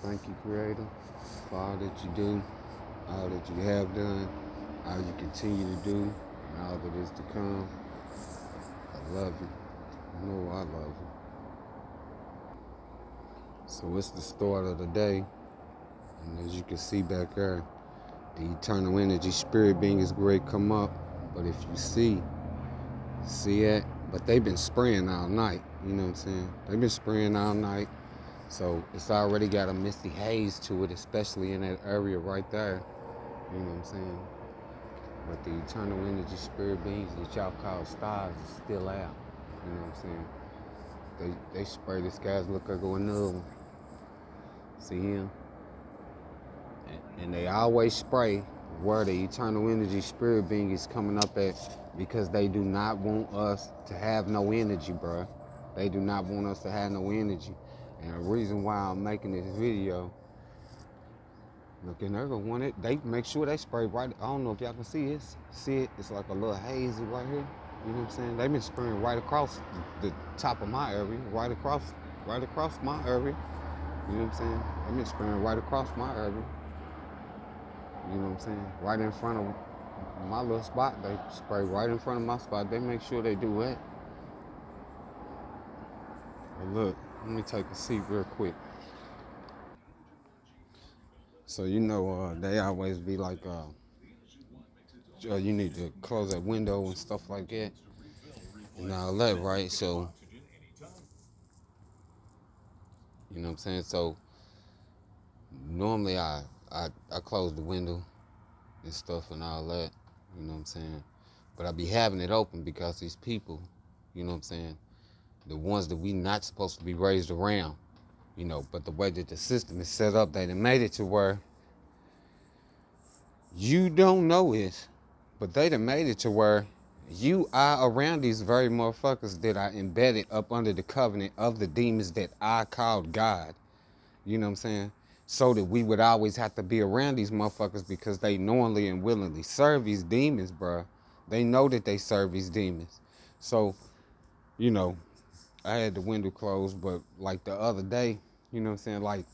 Thank you, Creator, for all that you do, all that you have done, all you continue to do, and all that is to come. I love you. You know I love you. So it's the start of the day, and as you can see back there, the eternal energy spirit being is great come up. But if you see it, but they've been spraying all night. You know what I'm saying? They've been spraying all night. So it's already got a misty haze to it, especially in that area right there. You know what I'm saying? But the eternal energy spirit beings that y'all call stars is still out. You know what I'm saying? They spray the skies, look like another one. See him? And they always spray where the eternal energy spirit being is coming up at because they do not want us to have no energy, bruh. They do not want us to have no energy. And the reason why I'm making this video, look, and they're gonna want it. They make sure they spray right. I don't know if y'all can see it. See it? It's like a little hazy right here. You know what I'm saying? They've been spraying right across the top of my area, right across my area. You know what I'm saying? They've been spraying right across my area. You know what I'm saying? Right in front of my little spot. They spray right in front of my spot. They make sure they do that. But look, let me take a seat real quick. So you know, they always be like, you need to close that window and stuff like that, and all that, right? So you know what I'm saying. So normally I close the window and stuff and all that. You know what I'm saying. But I be having it open because these people, you know what I'm saying, the ones that we not supposed to be raised around, you know. But the way that the system is set up, they done made it to where you don't know it, but they done made it to where you are around these very motherfuckers that are embedded up under the covenant of the demons that I called God. You know what I'm saying? So that we would always have to be around these motherfuckers because they knowingly and willingly serve these demons, bruh. They know that they serve these demons. So, you know, I had the window closed, but like the other day, you know what I'm saying? Like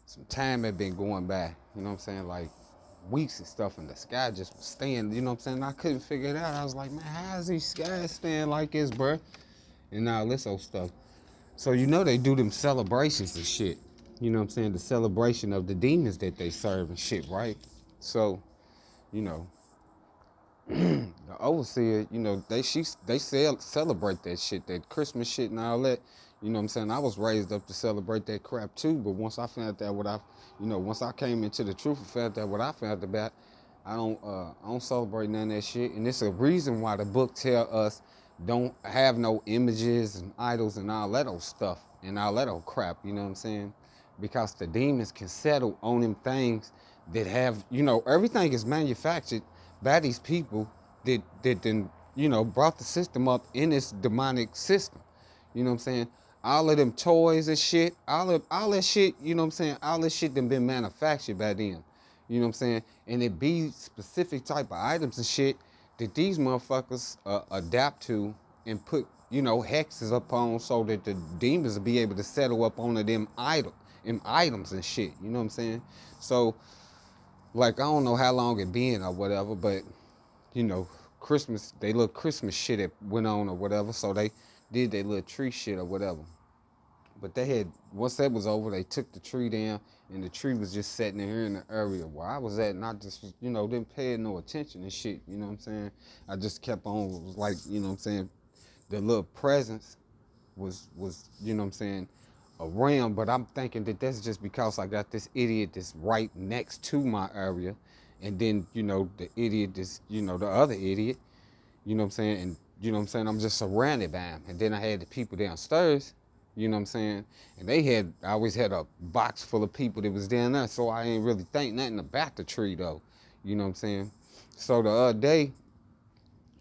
some time had been going by, you know what I'm saying? Like weeks and stuff, and the sky just was staying, you know what I'm saying? I couldn't figure it out. I was like, man, how is these skies staying like this, bruh? And all this old stuff. So you know they do them celebrations and shit. You know what I'm saying? The celebration of the demons that they serve and shit, right? So, you know, the overseer, you know, they celebrate that shit, that Christmas shit and all that. You know what I'm saying? I was raised up to celebrate that crap too, but once I found out once I came into the truth and found out what I found about, I don't celebrate none of that shit. And it's a reason why the book tell us don't have no images and idols and all that old stuff and all that old crap, you know what I'm saying? Because the demons can settle on them things that have, you know, everything is manufactured by these people that then, you know, brought the system up in this demonic system. You know what I'm saying? All of them toys and shit, all that shit, you know what I'm saying? All this shit done been manufactured by them. You know what I'm saying? And it be specific type of items and shit that these motherfuckers adapt to and put, you know, hexes upon so that the demons will be able to settle up on them items and shit. You know what I'm saying? So, like, I don't know how long it been or whatever, but you know, Christmas, they little Christmas shit that went on or whatever, so they did their little tree shit or whatever. But they had, once that was over, they took the tree down, and the tree was just sitting here in the area where I was at, and I just, you know, didn't pay no attention and shit, you know what I'm saying? I just kept on, it was like, you know what I'm saying, the little presence was, you know what I'm saying, around, but I'm thinking that that's just because I got this idiot that's right next to my area, and then, you know, the idiot that's, you know, the other idiot, you know what I'm saying, and, you know what I'm saying, I'm just surrounded by him. And then I had the people downstairs, you know what I'm saying, and I always had a box full of people that was down there, so I ain't really think nothing about the tree, though, you know what I'm saying. So the other day,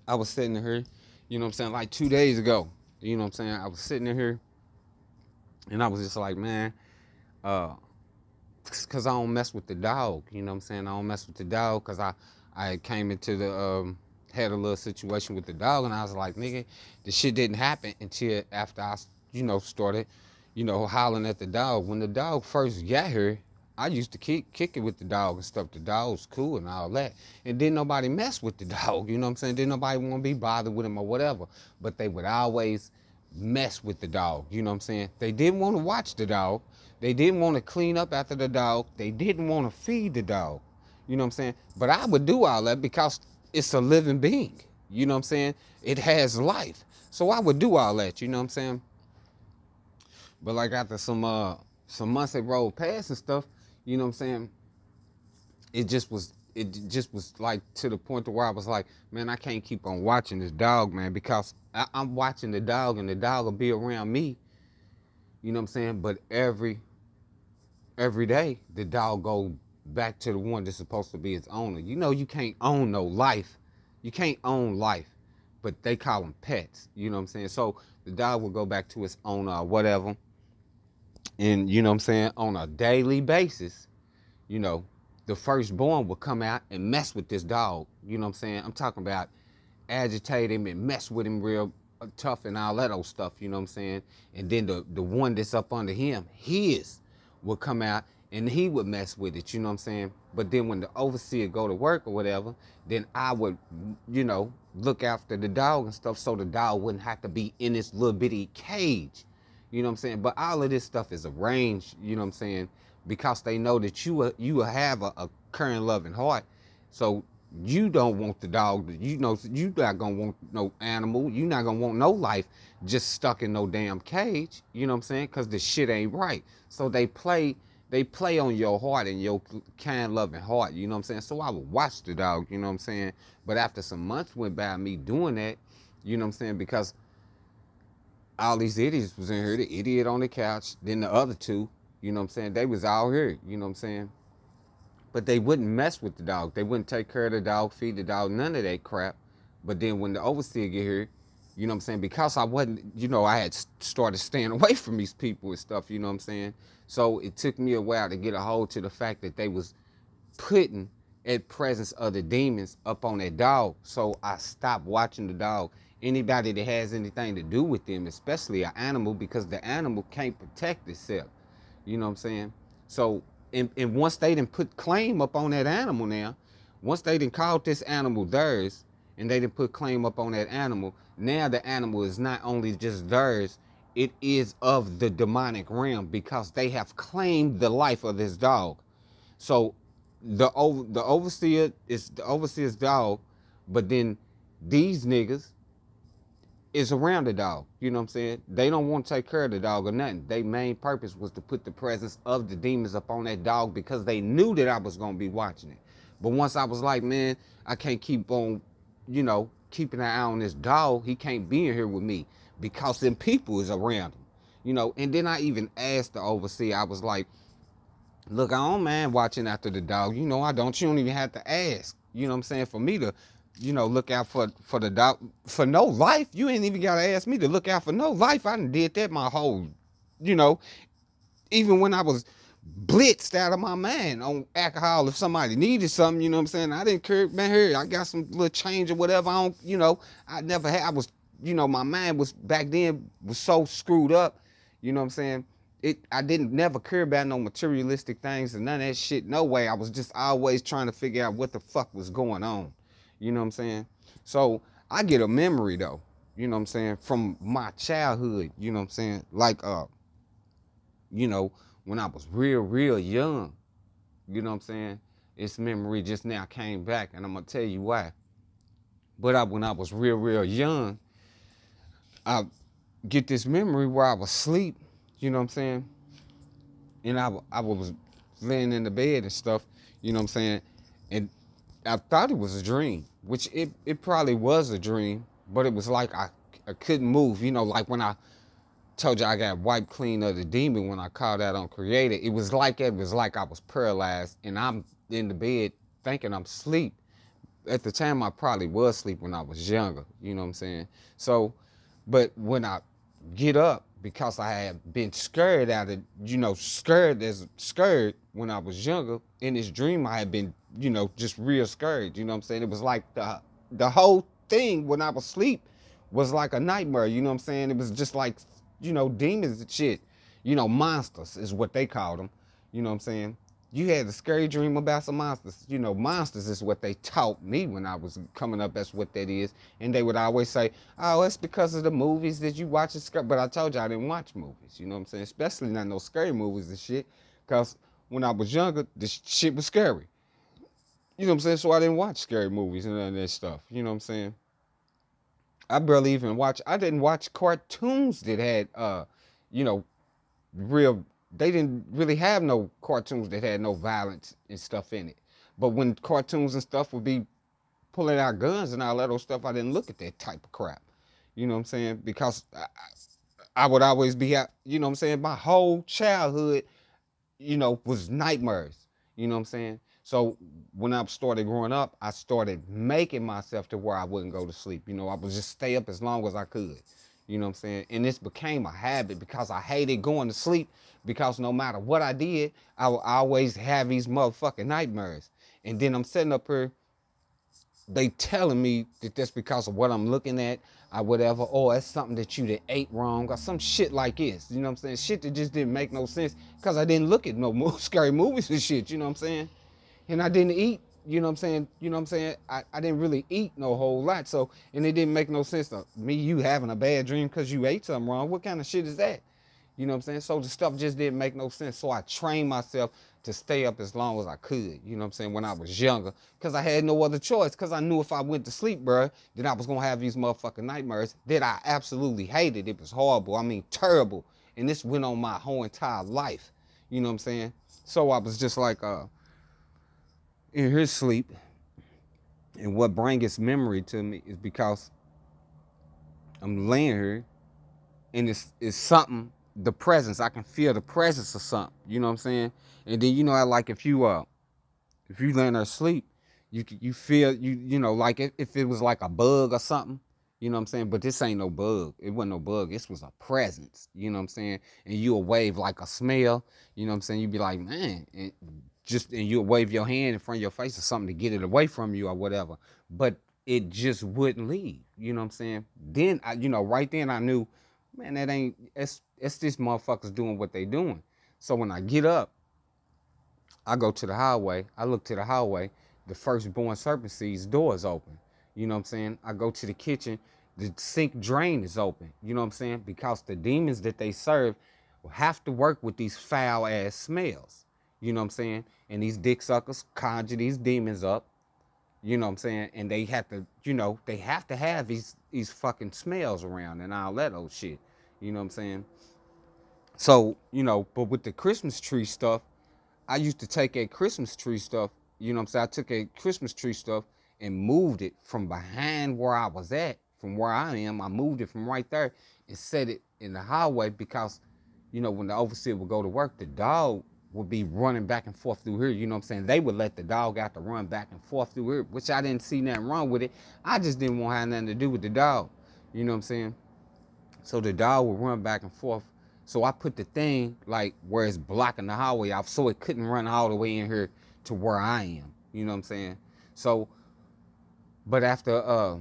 I was sitting here, you know what I'm saying, like 2 days ago, you know what I'm saying, I was sitting in here, and I was just like, man, uh, cause I don't mess with the dog. You know what I'm saying? I don't mess with the dog because I came into the had a little situation with the dog, and I was like, nigga, the shit didn't happen until after I, you know, started, hollering at the dog. When the dog first got here, I used to kick it with the dog and stuff. The dog was cool and all that. And then nobody mess with the dog, you know what I'm saying? Then nobody want to be bothered with him or whatever. But they would always mess with the dog, you know what I'm saying? They didn't want to watch the dog. They didn't want to clean up after the dog. They didn't want to feed the dog, you know what I'm saying? But I would do all that because it's a living being, you know what I'm saying? It has life. So I would do all that, you know what I'm saying? But like after some months they rolled past and stuff, you know what I'm saying? It just was like to the point to where I was like, man, I can't keep on watching this dog, man, because I'm watching the dog and the dog will be around me, you know what I'm saying? But every day the dog go back to the one that's supposed to be its owner. You can't own no life. You can't own life, but they call them pets, you know what I'm saying? So the dog will go back to its owner or whatever. And you know what I'm saying, on a daily basis, you know, the firstborn will come out and mess with this dog. You know what I'm saying? I'm talking about agitate him and mess with him real tough and all that old stuff, you know what I'm saying? And then the one that's up under him, his, will come out and he would mess with it, you know what I'm saying? But then when the overseer go to work or whatever, then I would, look after the dog and stuff so the dog wouldn't have to be in this little bitty cage. You know what I'm saying? But all of this stuff is arranged, you know what I'm saying? Because they know that you will have a current loving heart. So you don't want the dog, you not gonna want no animal, you not gonna want no life just stuck in no damn cage, you know what I'm saying? Cause the shit ain't right. So they play on your heart and your kind loving heart, you know what I'm saying? So I would watch the dog, you know what I'm saying? But after some months went by me doing that, you know what I'm saying? Because all these idiots was in here, the idiot on the couch, then the other two, you know what I'm saying? They was out here, you know what I'm saying? But they wouldn't mess with the dog. They wouldn't take care of the dog, feed the dog, none of that crap. But then when the overseer get here, you know what I'm saying? Because I wasn't, I had started staying away from these people and stuff, you know what I'm saying? So it took me a while to get a hold to the fact that they was putting at presence of the demons up on that dog. So I stopped watching the dog. Anybody that has anything to do with them, especially an animal, because the animal can't protect itself. You know what I'm saying? So, and once they done put claim up on that animal now, once they done called this animal theirs, and they done put claim up on that animal, now the animal is not only just theirs, it is of the demonic realm because they have claimed the life of this dog. So the overseer is the overseer's dog, but then these niggas is around the dog. You know what I'm saying? They don't want to take care of the dog or nothing. Their main purpose was to put the presence of the demons up on that dog because they knew that I was gonna be watching it. But once I was like, man, I can't keep on, keeping an eye on this dog. He can't be in here with me because them people is around him. And then I even asked the overseer, I was like, look, I don't mind watching after the dog. I don't. You don't even have to ask. You know what I'm saying? For me to, look out for the dog for no life. You ain't even gotta ask me to look out for no life. I done did that my whole, you know, even when I was blitzed out of my mind on alcohol. If somebody needed something, you know what I'm saying? I didn't care, man. Here, I got some little change or whatever. I never had. I was, my mind was back then was so screwed up. You know what I'm saying? I didn't never care about no materialistic things and none of that shit. No way. I was just always trying to figure out what the fuck was going on. You know what I'm saying? So I get a memory though. You know what I'm saying? From my childhood. You know what I'm saying? Like you know, when I was real, real young, you know what I'm saying? This memory just now came back, and I'm gonna tell you why. But when I was real, real young, I get this memory where I was asleep, you know what I'm saying? And I was laying in the bed and stuff, you know what I'm saying? And I thought it was a dream, which it probably was a dream, but it was like I couldn't move, like when I told you I got wiped clean of the demon when I called out on Creator. It was like I was paralyzed and I'm in the bed thinking I'm asleep. At the time I probably was asleep when I was younger, you know what I'm saying? So, but when I get up, because I had been scared out of, scared when I was younger, in this dream I had been, just real scared, you know what I'm saying? It was like the whole thing when I was asleep was like a nightmare, you know what I'm saying? It was just like, demons and shit. Monsters is what they called them. You know what I'm saying? You had a scary dream about some monsters. Monsters is what they taught me when I was coming up. That's what that is. And they would always say, oh, it's because of the movies that you watch. But I told you I didn't watch movies. You know what I'm saying? Especially not no scary movies and shit. Because when I was younger, this shit was scary. You know what I'm saying? So I didn't watch scary movies and none of that stuff. You know what I'm saying? I didn't watch cartoons that had, you know, real, they didn't really have no cartoons that had no violence and stuff in it. But when cartoons and stuff would be pulling out guns and all that old stuff, I didn't look at that type of crap. You know what I'm saying? Because I would always be out, you know what I'm saying? My whole childhood, was nightmares. You know what I'm saying? So when I started growing up, I started making myself to where I wouldn't go to sleep. I would just stay up as long as I could. You know what I'm saying? And this became a habit because I hated going to sleep because no matter what I did, I would always have these motherfucking nightmares. And then I'm sitting up here, they telling me that that's because of what I'm looking at or whatever, or it's something that you that ate wrong or some shit like this. You know what I'm saying? Shit that just didn't make no sense because I didn't look at no scary movies and shit, you know what I'm saying? And I didn't eat, you know what I'm saying? You know what I'm saying? I didn't really eat no whole lot. So, and it didn't make no sense to me, you having a bad dream because you ate something wrong. What kind of shit is that? You know what I'm saying? So the stuff just didn't make no sense. So I trained myself to stay up as long as I could, you know what I'm saying, when I was younger. Because I had no other choice. Because I knew if I went to sleep, bro, then I was going to have these motherfucking nightmares that I absolutely hated. It was horrible. I mean, terrible. And this went on my whole entire life. You know what I'm saying? So I was just like, in his sleep. And what brings memory to me is because I'm laying here and it's something, the presence. I can feel the presence of something. You know what I'm saying? And then like if you lay there asleep, you feel like if it was like a bug or something. You know what I'm saying? But this ain't no bug. It wasn't no bug. This was a presence. You know what I'm saying? And you'll wave like a smell. You know what I'm saying? You'd be like, man, and you'll wave your hand in front of your face or something to get it away from you or whatever. But it just wouldn't leave. You know what I'm saying? Then right then I knew, man, that ain't it's this motherfuckers doing what they doing. So when I get up, I go to the highway. I look to the highway. The firstborn serpent seed's door is open. You know what I'm saying? I go to the kitchen. The sink drain is open. You know what I'm saying? Because the demons that they serve have to work with these foul ass smells. You know what I'm saying? And these dick suckers conjure these demons up. You know what I'm saying? And they have to, they have to have these fucking smells around and all that old shit. You know what I'm saying? So, but with the Christmas tree stuff, I used to take a Christmas tree stuff, you know what I'm saying? I took a Christmas tree stuff and moved it from behind where I was at, from where I am. I moved it from right there and set it in the highway because, when the overseer would go to work, the dog would be running back and forth through here. You know what I'm saying? They would let the dog out to run back and forth through here, which I didn't see nothing wrong with it. I just didn't want to have nothing to do with the dog. You know what I'm saying? So the dog would run back and forth. So I put the thing like where it's blocking the highway off so it couldn't run all the way in here to where I am. You know what I'm saying? So, but after,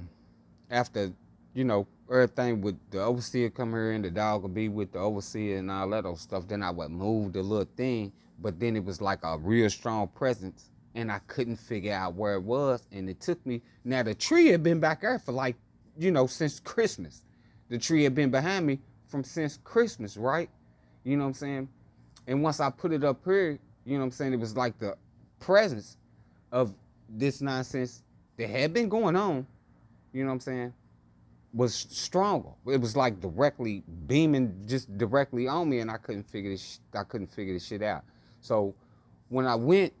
everything with the overseer come here and the dog would be with the overseer and all that old stuff, then I would move the little thing. But then it was like a real strong presence and I couldn't figure out where it was. And it took me, now the tree had been back there for like, since Christmas. The tree had been behind me from since Christmas, right? You know what I'm saying? And once I put it up here, you know what I'm saying, it was like the presence of this nonsense that had been going on, you know what I'm saying, was stronger. It was like directly beaming just directly on me and I couldn't figure this shit out. So when I went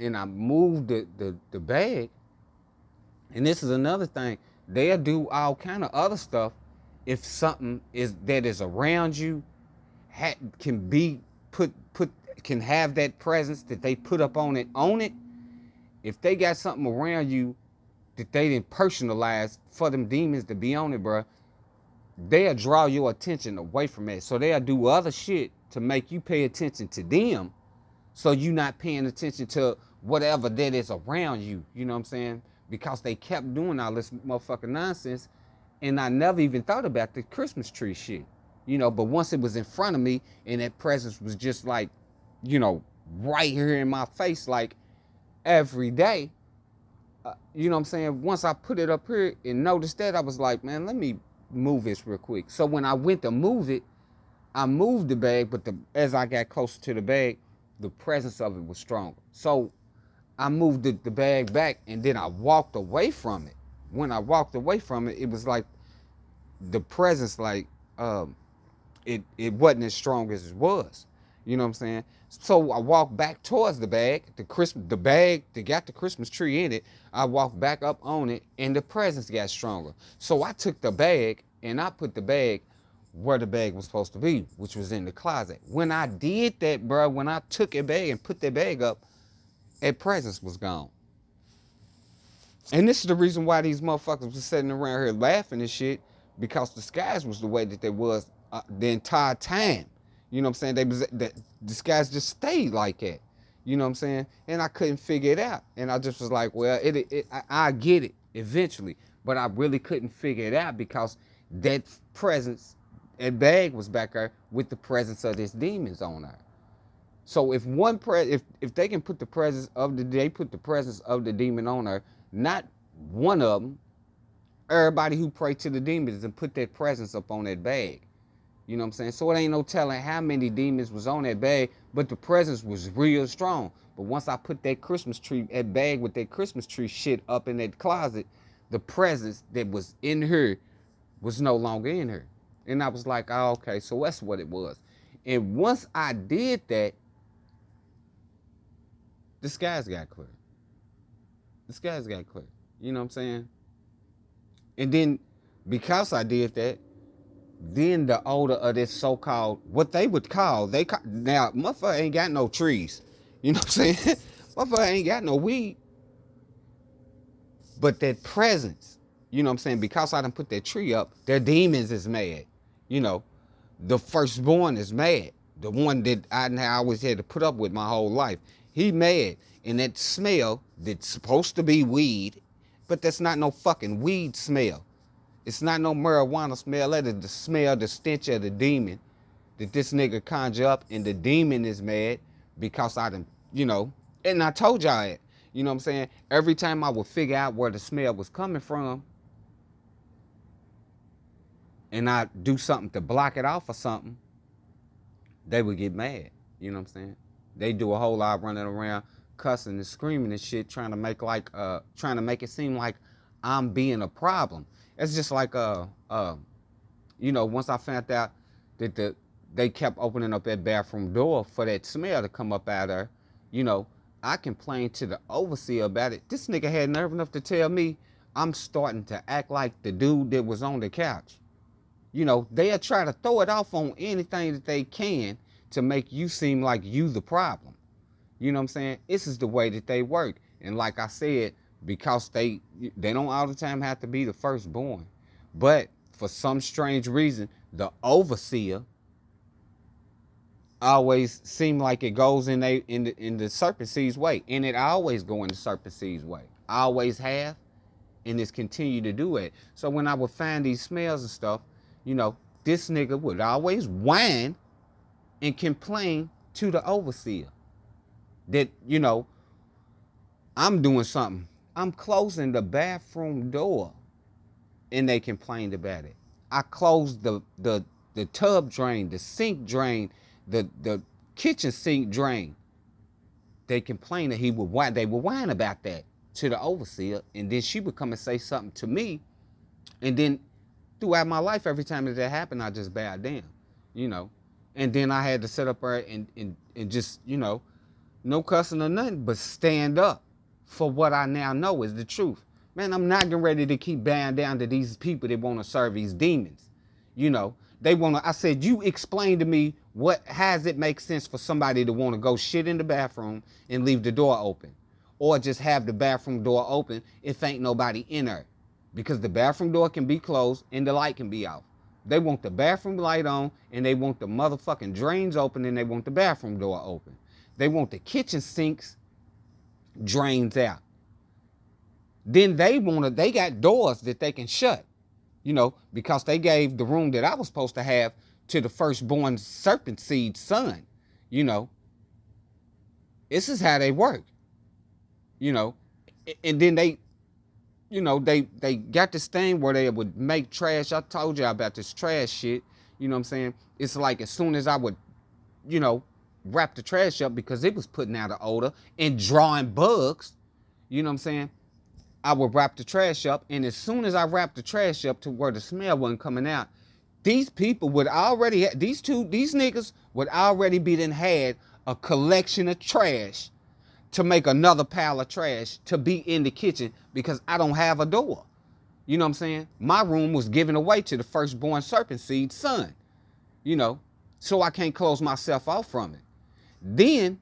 and I moved the bag, and this is another thing, they'll do all kind of other stuff if something that is around you can be can have that presence that they put up on it. If they got something around you that they didn't personalize for them demons to be on it, bro, they'll draw your attention away from it. So they'll do other shit to make you pay attention to them, so you not paying attention to whatever that is around you. You know what I'm saying? Because they kept doing all this motherfucking nonsense, and I never even thought about the Christmas tree shit. But once it was in front of me and that presence was just like, right here in my face, like every day, what I'm saying? Once I put it up here and noticed that, I was like, man, let me move this real quick. So when I went to move it, I moved the bag, but as I got closer to the bag, the presence of it was stronger. So I moved the bag back and then I walked away from it. When I walked away from it, it was like the presence, like, it wasn't as strong as it was. You know what I'm saying? So I walked back towards the bag, the bag that got the Christmas tree in it. I walked back up on it, and the presence got stronger. So I took the bag and I put the bag where the bag was supposed to be, which was in the closet. When I did that, bro, when I took a bag and put that bag up, that presence was gone. And this is the reason why these motherfuckers was sitting around here laughing and shit, because the skies was the way that they was the entire time. You know what I'm saying? The skies just stayed like that. You know what I'm saying? And I couldn't figure it out. And I just was like, well, I get it eventually. But I really couldn't figure it out because that presence, that bag was back there with the presence of this demons on her. So if if they can put the presence of the demon on her, not one of them, everybody who pray to the demons and put that presence up on that bag. You know what I'm saying? So it ain't no telling how many demons was on that bag, but the presence was real strong. But once I put that bag with that Christmas tree shit up in that closet, the presence that was in her was no longer in her. And I was like, oh, okay, so that's what it was. And once I did that, the skies got clear. The skies got clear. You know what I'm saying? And then, because I did that, then the odor of this so-called, what they would call, now, motherfucker ain't got no trees. You know what I'm saying? Motherfucker ain't got no weed. But that presence, you know what I'm saying? Because I done put that tree up, their demons is mad. The firstborn is mad. The one that I always had to put up with my whole life. He mad. And that smell that's supposed to be weed, but that's not no fucking weed smell. It's not no marijuana smell. That is the smell, the stench of the demon that this nigga conjure up. And the demon is mad because I done, and I told y'all it. You know what I'm saying? Every time I would figure out where the smell was coming from, and I do something to block it off or something, they would get mad. You know what I'm saying? They do a whole lot of running around, cussing and screaming and shit, trying to make it seem like I'm being a problem. It's just like once I found out that they kept opening up that bathroom door for that smell to come up out of there, I complained to the overseer about it. This nigga had nerve enough to tell me I'm starting to act like the dude that was on the couch. They'll try to throw it off on anything that they can to make you seem like you the problem. You know what I'm saying? This is the way that they work. And like I said, because they don't all the time have to be the firstborn. But for some strange reason, the overseer always seem like it goes in the serpent seed's way. And it always go in the serpent seed's way. I always have, and it's continue to do it. So when I would find these smells and stuff, this nigga would always whine and complain to the overseer that, I'm doing something. I'm closing the bathroom door, and they complained about it. I closed the tub drain, the sink drain, the kitchen sink drain. They complained that they would whine about that to the overseer, and then she would come and say something to me, and then throughout my life, every time that happened, I just bowed down, and then I had to sit up there and just, no cussing or nothing, but stand up for what I now know is the truth. Man, I'm not getting ready to keep bowing down to these people that want to serve these demons. They want to, I said, you explain to me how does it make sense for somebody to want to go shit in the bathroom and leave the door open? Or just have the bathroom door open if ain't nobody in there. Because the bathroom door can be closed and the light can be off. They want the bathroom light on and they want the motherfucking drains open and they want the bathroom door open. They want the kitchen sinks drains out. Then they got doors that they can shut, because they gave the room that I was supposed to have to the firstborn serpent seed son. You know, this is how they work. You know, and then they got this thing where they would make trash. I told you about this trash shit. You know what I'm saying? It's like as soon as I would, you know, wrap the trash up because it was putting out an odor and drawing bugs. You know what I'm saying? I would wrap the trash up, and as soon as I wrapped the trash up to where the smell wasn't coming out, these people would already these niggas would already be then had a collection of trash to make another pile of trash to be in the kitchen because I don't have a door. You know what I'm saying? My room was given away to the firstborn serpent seed son. You know, so I can't close myself off from it. Then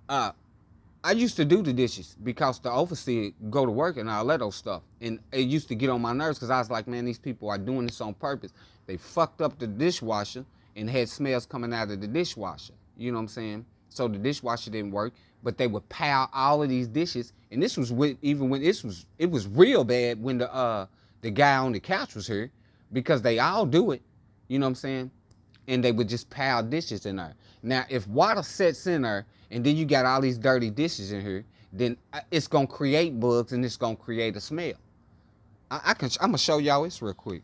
I used to do the dishes because the overseer go to work and all that old stuff. And it used to get on my nerves because I was like, man, these people are doing this on purpose. They fucked up the dishwasher and had smells coming out of the dishwasher. You know what I'm saying? So the dishwasher didn't work, but they would pile all of these dishes. And this was even when it was real bad when the guy on the couch was here because they all do it. You know what I'm saying? And they would just pile dishes in there. Now, if water sets in there and then you got all these dirty dishes in here, then it's gonna create bugs and it's gonna create a smell. I'm gonna show y'all this real quick.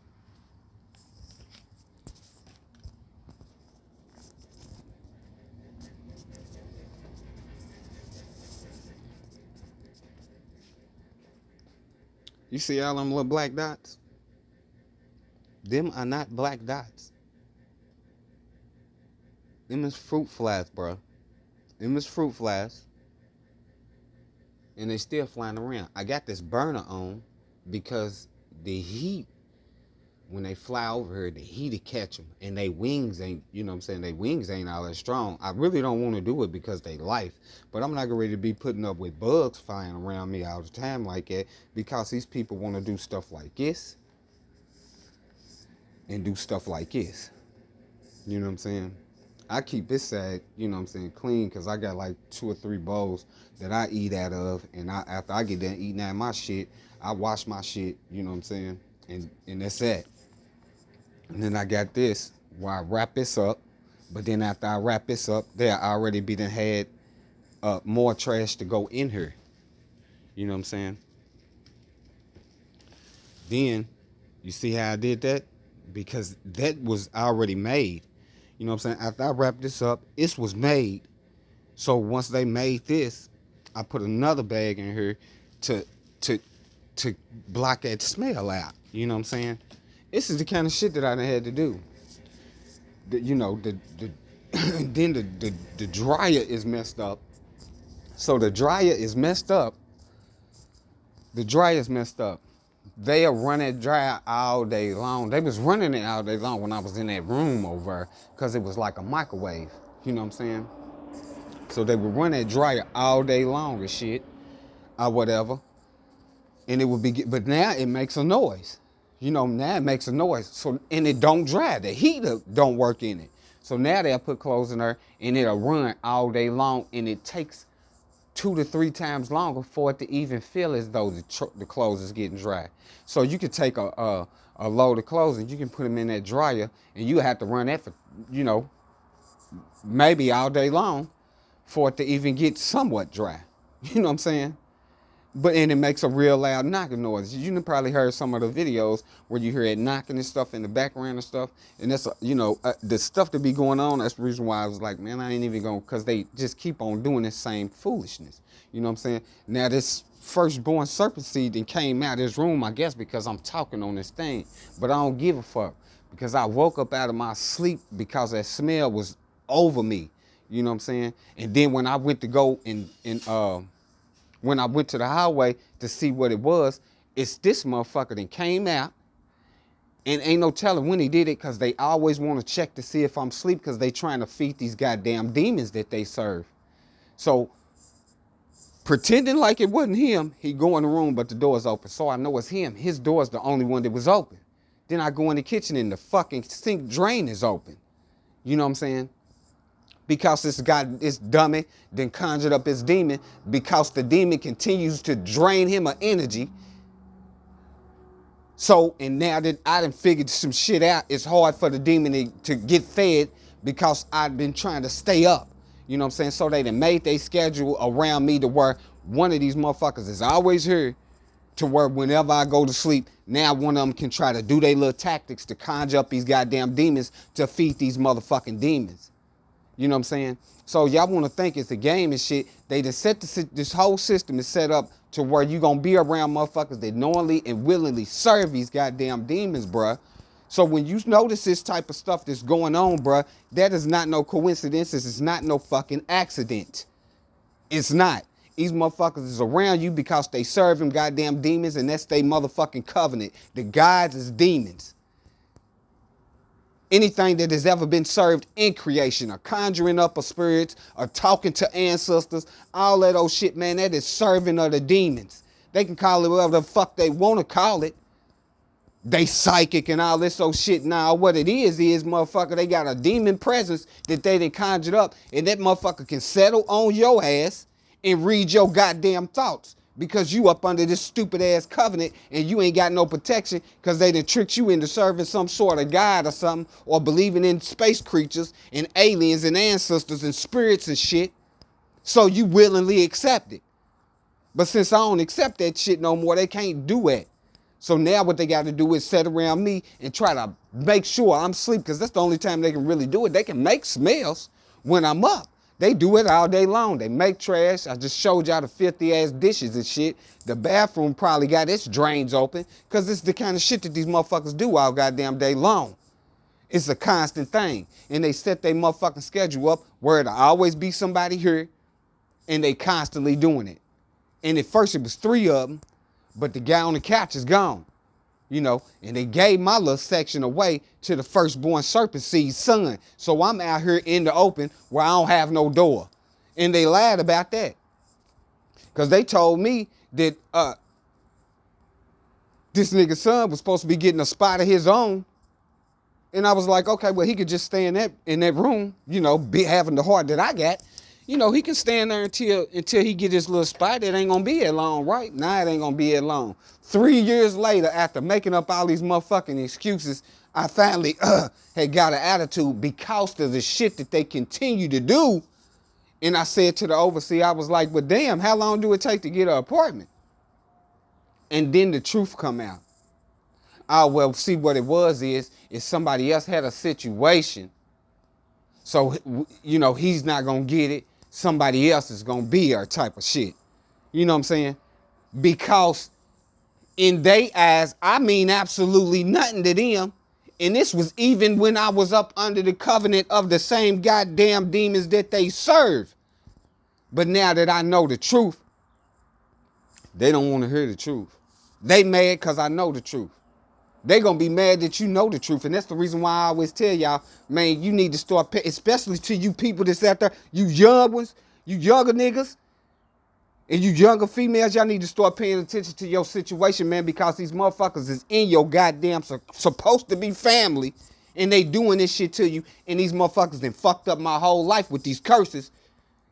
You see all them little black dots? Them are not black dots. Them is fruit flies, bro. Them is fruit flies. And they still flying around. I got this burner on because the heat, when they fly over here, the heat to catch them. And they wings ain't, you know what I'm saying, they wings ain't all that strong. I really don't want to do it because they life. But I'm not ready to be putting up with bugs flying around me all the time like that because these people want to do stuff like this and do stuff like this. You know what I'm saying? I keep this side, you know what I'm saying, clean because I got like 2 or 3 bowls that I eat out of. And after I get done eating out my shit, I wash my shit, you know what I'm saying? And that's that. And then I got this where I wrap this up. But then after I wrap this up, there already be done had more trash to go in here. You know what I'm saying? Then, you see how I did that? Because that was already made. You know what I'm saying? After I wrapped this up, this was made. So once they made this, I put another bag in here to block that smell out. You know what I'm saying? This is the kind of shit that I done had to do. You know, then the dryer is messed up. So the dryer is messed up. The dryer is messed up. They'll run that dryer all day long. They was running it all day long when I was in that room over because it was like a microwave. You know what I'm saying? So they would run that dryer all day long and shit or whatever. And it would be, but now it makes a noise. You know, now it makes a noise. So, and it don't dry. The heater don't work in it. So now they'll put clothes in there and it'll run all day long and it takes 2 to 3 times longer for it to even feel as though the clothes is getting dry. So you could take a load of clothes and you can put them in that dryer and you have to run that for, you know, maybe all day long for it to even get somewhat dry. You know what I'm saying? And it makes a real loud knocking noise. You probably heard some of the videos where you hear it knocking and stuff in the background and stuff. And that's, the stuff that be going on. That's the reason why I was like, man, I ain't even going, because they just keep on doing this same foolishness. You know what I'm saying? Now this firstborn serpent seed then came out of this room, I guess, because I'm talking on this thing. But I don't give a fuck because I woke up out of my sleep because that smell was over me. You know what I'm saying? And then when I went to go when I went to the highway to see what it was, it's this motherfucker that came out and ain't no telling when he did it because they always want to check to see if I'm asleep because they trying to feed these goddamn demons that they serve. So pretending like it wasn't him, he go in the room but the door's open. So I know it's him. His door's the only one that was open. Then I go in the kitchen and the fucking sink drain is open. You know what I'm saying? Because this dummy then conjured up his demon because the demon continues to drain him of energy. So, and now that I done figured some shit out, it's hard for the demon to get fed because I've been trying to stay up. You know what I'm saying? So they done made their schedule around me to where one of these motherfuckers is always here, to where whenever I go to sleep, now one of them can try to do their little tactics to conjure up these goddamn demons to feed these motherfucking demons. You know what I'm saying? So y'all want to think it's a game and shit. They just set this whole system is set up to where you going to be around motherfuckers that knowingly and willingly serve these goddamn demons, bruh. So when you notice this type of stuff that's going on, bruh, that is not no coincidence. It's not no fucking accident. It's not. These motherfuckers is around you because they serve them goddamn demons, and that's their motherfucking covenant. The gods is demons. Anything that has ever been served in creation, or conjuring up of spirits, or talking to ancestors, all that old shit, man, that is serving of the demons. They can call it whatever the fuck they want to call it. They psychic and all this old shit. Now, what it is, motherfucker, they got a demon presence that they done conjured up, and that motherfucker can settle on your ass and read your goddamn thoughts because you up under this stupid ass covenant and you ain't got no protection because they done tricked you into serving some sort of god or something, or believing in space creatures and aliens and ancestors and spirits and shit. So you willingly accept it. But since I don't accept that shit no more, they can't do it. So now what they got to do is sit around me and try to make sure I'm asleep, because that's the only time they can really do it. They can make smells when I'm up. They do it all day long. They make trash. I just showed y'all the filthy ass dishes and shit. The bathroom probably got its drains open because it's the kind of shit that these motherfuckers do all goddamn day long. It's a constant thing. And they set their motherfucking schedule up where it'll always be somebody here, and they constantly doing it. And at first it was 3 of them, but the guy on the couch is gone. You know, and they gave my little section away to the firstborn serpent seed son. So I'm out here in the open where I don't have no door. And they lied about that. Because they told me that this nigga's son was supposed to be getting a spot of his own. And I was like, okay, well, he could just stay in that room, you know, be having the heart that I got. You know, he can stand there until he get his little spot. It ain't gonna be that long, right? Nah, it ain't gonna be that long. 3 years later, after making up all these motherfucking excuses, I finally had got an attitude because of the shit that they continue to do. And I said to the overseer, I was like, well, damn, how long do it take to get an apartment? And then the truth come out. Oh, well, see, what it was is somebody else had a situation. So, you know, he's not going to get it. Somebody else is going to be her type of shit. You know what I'm saying? Because in they eyes, I mean absolutely nothing to them. And this was even when I was up under the covenant of the same goddamn demons that they serve. But now that I know the truth, they don't want to hear the truth. They mad because I know the truth. They gonna be mad that you know the truth. And that's the reason why I always tell y'all, man, you need to start paying, especially to you people that's out there, you young ones, you younger niggas, and you younger females, y'all need to start paying attention to your situation, man, because these motherfuckers is in your goddamn supposed to be family, and they doing this shit to you, and these motherfuckers done fucked up my whole life with these curses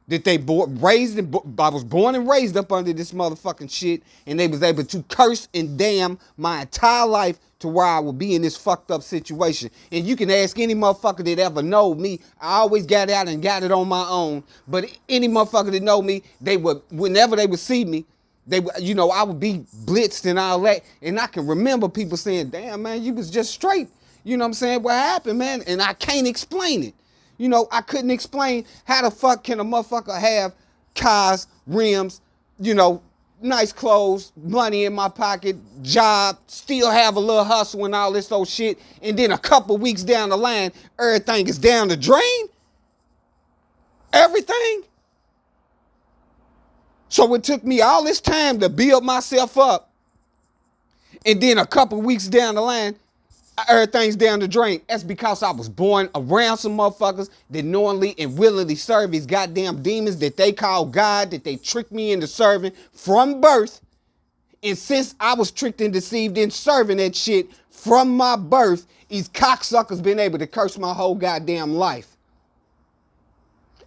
that they I was born and raised up under this motherfucking shit, and they was able to curse and damn my entire life to where I would be in this fucked up situation. And you can ask any motherfucker that ever know me. I always got out and got it on my own. But any motherfucker that know me, they would, whenever they would see me, they would, you know, I would be blitzed and all that. And I can remember people saying, damn, man, you was just straight. You know what I'm saying? What happened, man? And I can't explain it. You know, I couldn't explain how the fuck can a motherfucker have cars, rims, you know, nice clothes, money in my pocket, job, still have a little hustle and all this old shit, and then a couple weeks down the line, everything is down the drain? Everything? So it took me all this time to build myself up, and then a couple weeks down the line, everything's down the drain. That's because I was born around some motherfuckers that knowingly and willingly serve these goddamn demons that they call God, that they tricked me into serving from birth. And since I was tricked and deceived in serving that shit from my birth, these cocksuckers been able to curse my whole goddamn life.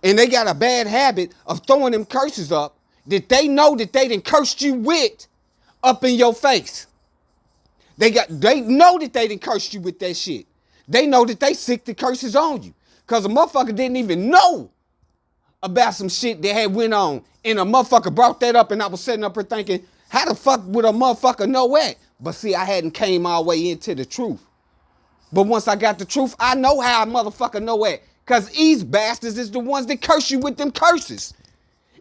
And they got a bad habit of throwing them curses up that they know that they done cursed you with up in your face. They know that they didn't curse you with that shit. They know that they sick the curses on you. Cause a motherfucker didn't even know about some shit that had went on. And a motherfucker brought that up and I was sitting up here thinking, how the fuck would a motherfucker know that? But see, I hadn't came all the way into the truth. But once I got the truth, I know how a motherfucker know that. Cause these bastards is the ones that curse you with them curses.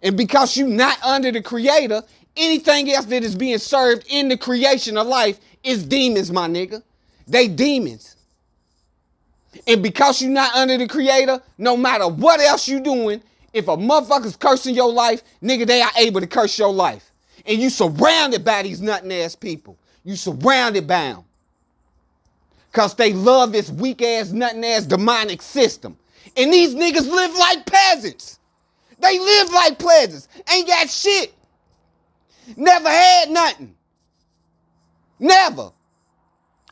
And because you not under the creator, anything else that is being served in the creation of life is demons, my nigga. They demons. And because you not under the creator, no matter what else you doing, if a motherfucker's cursing your life, nigga, they are able to curse your life. And you surrounded by these nothing ass people. You surrounded by them. Because they love this weak ass, nothing ass demonic system. And these niggas live like peasants. They live like peasants. Ain't got shit. Never had nothing. Never.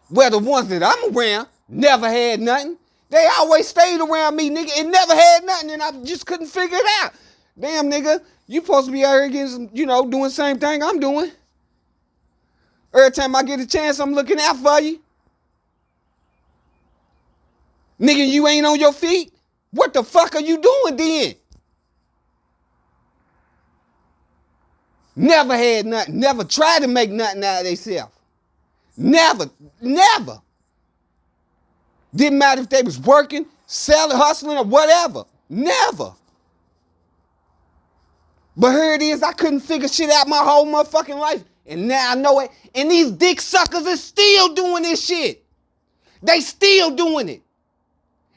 Well, the ones that I'm around never had nothing. They always stayed around me, nigga, and never had nothing, and I just couldn't figure it out. Damn, nigga, you supposed to be out here getting, doing the same thing I'm doing. Every time I get a chance, I'm looking out for you. Nigga, you ain't on your feet? What the fuck are you doing then? Never had nothing. Never tried to make nothing out of themselves. Never. Didn't matter if they was working, selling, hustling, or whatever. Never. But here it is, I couldn't figure shit out my whole motherfucking life. And now I know it. And these dick suckers are still doing this shit. They still doing it.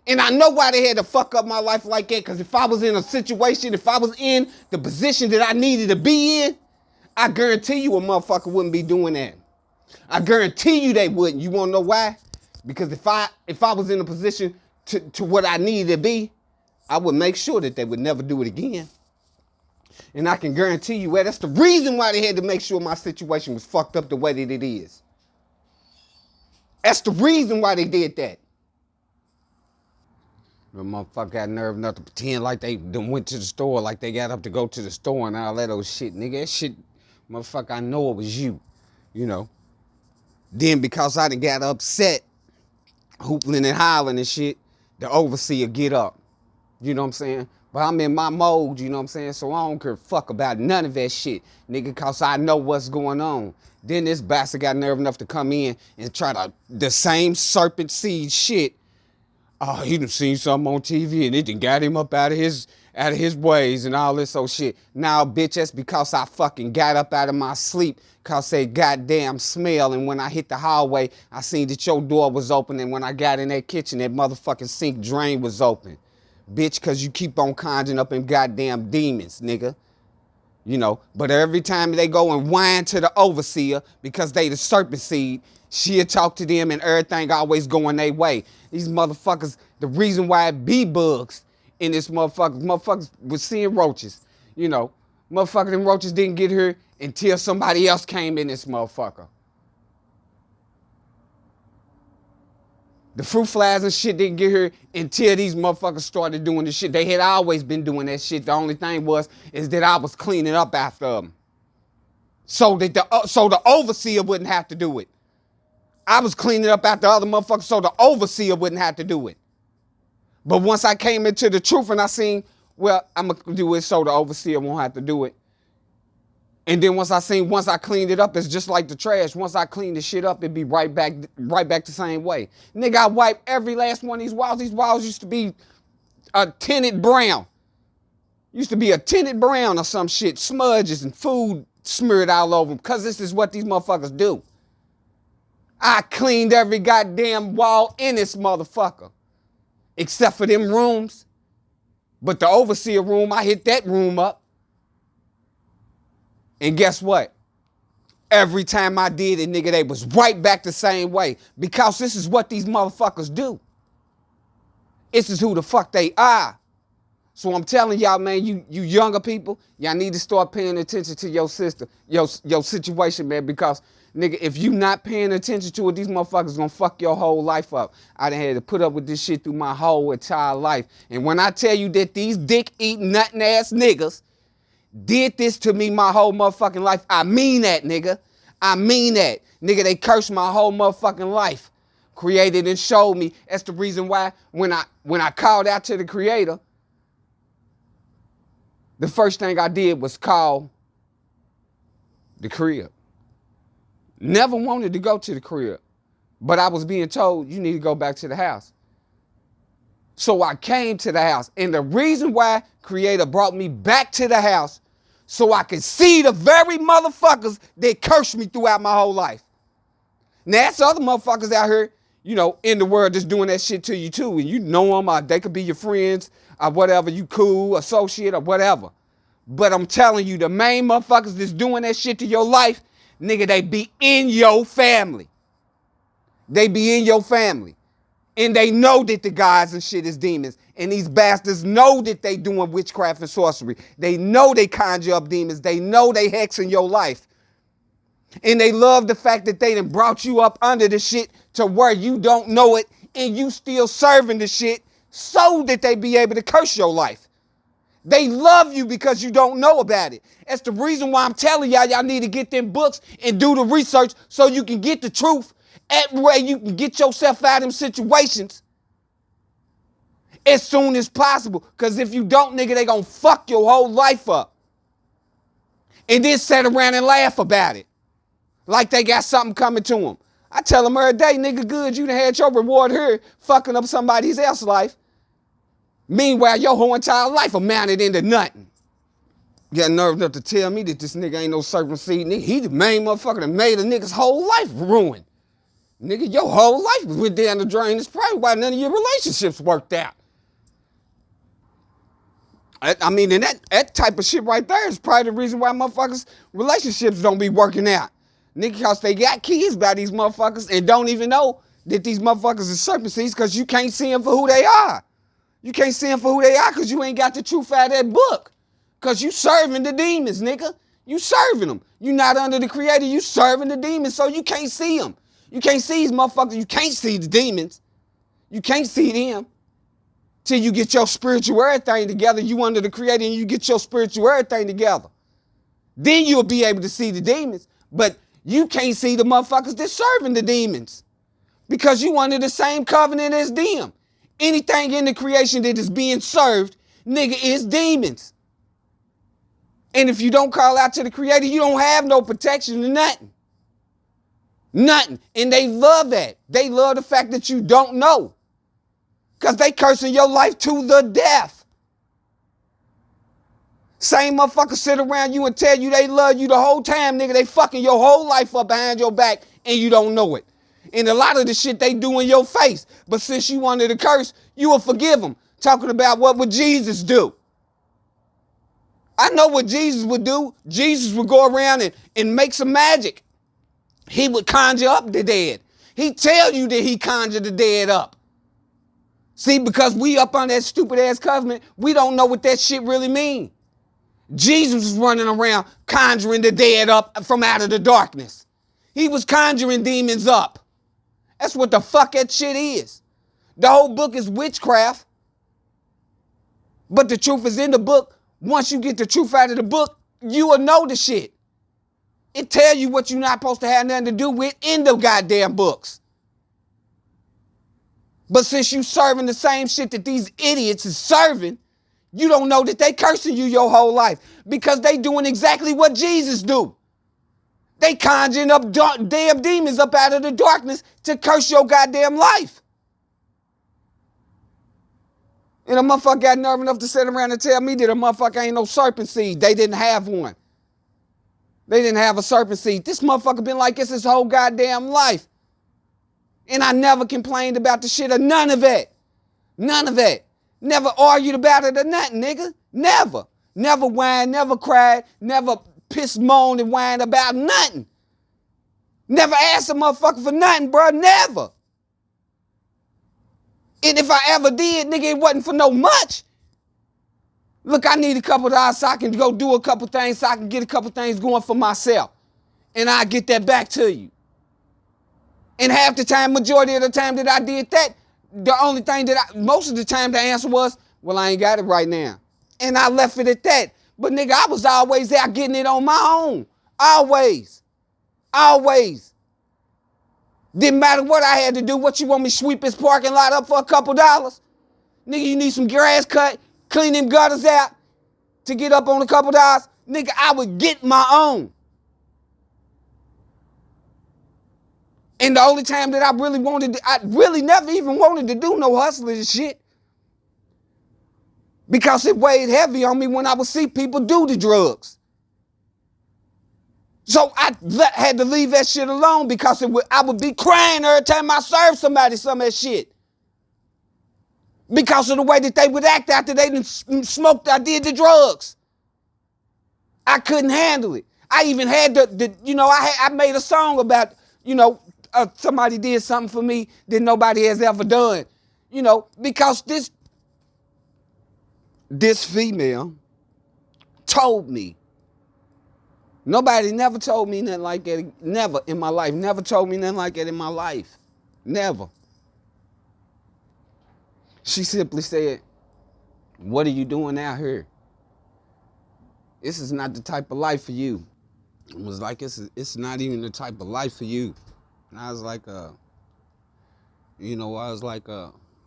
And I know why they had to fuck up my life like that. Because if I was in a situation, if I was in the position that I needed to be in, I guarantee you a motherfucker wouldn't be doing that. I guarantee you they wouldn't. You want to know why? Because if I was in a position to what I needed to be, I would make sure that they would never do it again. And I can guarantee you, that's the reason why they had to make sure my situation was fucked up the way that it is. That's the reason why they did that. The motherfucker got nerve enough to pretend like they done went to the store, like they got up to go to the store and all that old shit. Nigga, that shit, motherfucker, I know it was you, Then because I done got upset, hoopling and hollering and shit, the overseer get up. You know what I'm saying? But I'm in my mode, you know what I'm saying? So I don't care fuck about none of that shit, nigga, cause I know what's going on. Then this bastard got nerve enough to come in and try the same serpent seed shit. Oh, he done seen something on TV and it done got him up out of his ways and all this old shit. Now, bitch, that's because I fucking got up out of my sleep cause that goddamn smell. And when I hit the hallway, I seen that your door was open. And when I got in that kitchen, that motherfucking sink drain was open. Bitch, cause you keep on conjuring up them goddamn demons, nigga. But every time they go and whine to the overseer because they the serpent seed, she'll talk to them and everything always going their way. These motherfuckers, the reason why it be bugs in this motherfuckers was seeing roaches. Motherfucker, them roaches didn't get here until somebody else came in this motherfucker. The fruit flies and shit didn't get here until these motherfuckers started doing this shit. They had always been doing that shit. The only thing is that I was cleaning up after them. So that the overseer wouldn't have to do it. I was cleaning up after other motherfuckers so the overseer wouldn't have to do it. But once I came into the truth and I seen, well, I'm going to do it so the overseer won't have to do it. And then once I cleaned it up, it's just like the trash. Once I clean the shit up, it'd be right back the same way. Nigga, I wiped every last one of these walls. These walls used to be a tinted brown. Used to be a tinted brown or some shit. Smudges and food smeared all over them. Because this is what these motherfuckers do. I cleaned every goddamn wall in this motherfucker. Except for them rooms. But the overseer room, I hit that room up. And guess what? Every time I did it, nigga, they was right back the same way. Because this is what these motherfuckers do. This is who the fuck they are. So I'm telling y'all, man, you younger people, y'all need to start paying attention to your sister, your situation, man, because, nigga, if you not paying attention to it, these motherfuckers gonna fuck your whole life up. I done had to put up with this shit through my whole entire life. And when I tell you that these dick-eating, nuttin'-ass niggas did this to me my whole motherfucking life, I mean that, nigga. I mean that. Nigga, they cursed my whole motherfucking life. Created and showed me. That's the reason why when I called out to the Creator, the first thing I did was call the crib. Never wanted to go to the crib, but I was being told you need to go back to the house. So I came to the house. And the reason why Creator brought me back to the house, so I could see the very motherfuckers that cursed me throughout my whole life. Now, that's other motherfuckers out here, in the world just doing that shit to you too. And you know them, or they could be your friends, or whatever, you cool, associate, or whatever. But I'm telling you, the main motherfuckers that's doing that shit to your life, nigga, they be in your family. They be in your family. And they know that the gods and shit is demons. And these bastards know that they doing witchcraft and sorcery. They know they conjure up demons. They know they hexing your life. And they love the fact that they done brought you up under the shit to where you don't know it and you still serving the shit so that they be able to curse your life. They love you because you don't know about it. That's the reason why I'm telling y'all need to get them books and do the research so you can get the truth at where you can get yourself out of them situations as soon as possible. Because if you don't, nigga, they gonna fuck your whole life up. And then sit around and laugh about it. Like they got something coming to them. I tell them every day, nigga, good, you done had your reward here fucking up somebody else's life. Meanwhile, your whole entire life amounted into nothing. You got nerve enough to tell me that this nigga ain't no serpent seed nigga. He the main motherfucker that made a nigga's whole life ruined. Nigga, your whole life went down the drain. It's probably why none of your relationships worked out. I mean, and that type of shit right there is probably the reason why motherfuckers' relationships don't be working out. Nigga, because they got kids by these motherfuckers and don't even know that these motherfuckers are serpent seeds because you can't see them for who they are. You can't see them for who they are because you ain't got the truth out of that book. Because you serving the demons, nigga. You serving them. You not under the Creator. You serving the demons, so you can't see them. You can't see these motherfuckers. You can't see the demons. You can't see them till you get your spiritual everything together. You under the Creator and you get your spiritual everything together. Then you'll be able to see the demons. But you can't see the motherfuckers that's serving the demons because you under the same covenant as them. Anything in the creation that is being served, nigga, is demons. And if you don't call out to the Creator, you don't have no protection or nothing. Nothing. And they love that. They love the fact that you don't know. Because they cursing your life to the death. Same motherfucker sit around you and tell you they love you the whole time, nigga. They fucking your whole life up behind your back and you don't know it. And a lot of the shit they do in your face. But since you wanted to curse, you will forgive them. Talking about what would Jesus do. I know what Jesus would do. Jesus would go around and make some magic. He would conjure up the dead. He'd tell you that he conjured the dead up. See, because we up on that stupid ass covenant, we don't know what that shit really mean. Jesus was running around conjuring the dead up from out of the darkness. He was conjuring demons up. That's what the fuck that shit is. The whole book is witchcraft. But the truth is in the book. Once you get the truth out of the book, you will know the shit. It tell you what you're not supposed to have nothing to do with in the goddamn books. But since you serving the same shit that these idiots is serving, you don't know that they cursing you your whole life because they doing exactly what Jesus do. They conjuring up damn demons up out of the darkness to curse your goddamn life. And a motherfucker got nerve enough to sit around and tell me that a motherfucker ain't no serpent seed. They didn't have one. They didn't have a serpent seed. This motherfucker been like this his whole goddamn life. And I never complained about the shit or none of it. None of it. Never argued about it or nothing, nigga. Never. Never whined, never cried, never pissed, moaned, and whined about nothing. Never asked a motherfucker for nothing, bro. Never. And if I ever did, nigga, it wasn't for no much. Look, I need a couple of dollars so I can go do a couple things, so I can get a couple things going for myself. And I'll get that back to you. And half the time, majority of the time that I did that, the only thing that most of the time the answer was, well, I ain't got it right now. And I left it at that. But nigga, I was always out getting it on my own. Always. Always. Didn't matter what I had to do. What you want me to sweep this parking lot up for a couple dollars? Nigga, you need some grass cut, clean them gutters out to get up on a couple dollars? Nigga, I would get my own. And the only time that I really never even wanted to do no hustling and shit. Because it weighed heavy on me when I would see people do the drugs. So I had to leave that shit alone because I would be crying every time I served somebody some of that shit. Because of the way that they would act after they smoked, I did the drugs. I couldn't handle it. I even had I made a song about, somebody did something for me that nobody has ever done. Because this female told me. Nobody never told me nothing like that. Never in my life. Never told me nothing like that in my life. Never. She simply said, "What are you doing out here? This is not the type of life for you." It was like, it's not even the type of life for you. And I was like,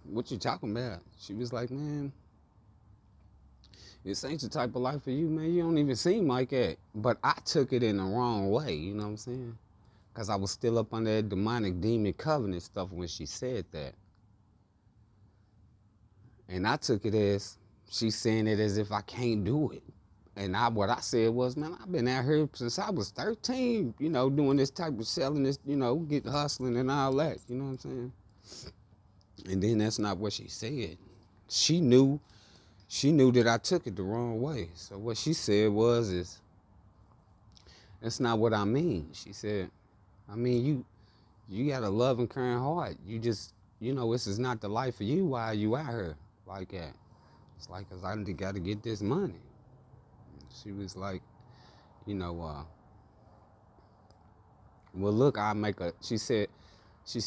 what you talking about? She was like, man, this ain't the type of life for you, man. You don't even seem like that. But I took it in the wrong way, you know what I'm saying? Because I was still up under that demonic demon covenant stuff when she said that. And I took it as she's saying it as if I can't do it. And what I said was, man, I've been out here since I was 13, doing this type of selling this, getting hustling and all that, you know what I'm saying? And then that's not what she said. She knew that I took it the wrong way. So what she said is, that's not what I mean. She said, I mean, you got a loving, caring heart. You just, this is not the life for you. Why are you out here like that? It's like, cause I got to get this money. She was like, well, look, she said, you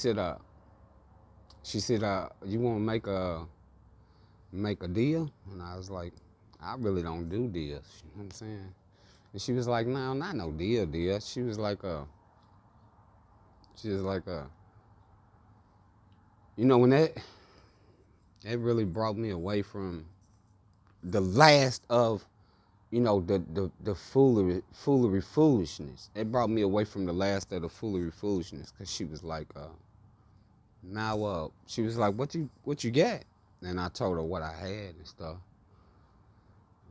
want to make a deal? And I was like, I really don't do deals. You know what I'm saying? And she was like, no, not no deal. She was like, when that really brought me away from the last of, the foolery foolishness. It brought me away from the last of the foolery foolishness. Cause she was like, she was like, what you got? And I told her what I had and stuff.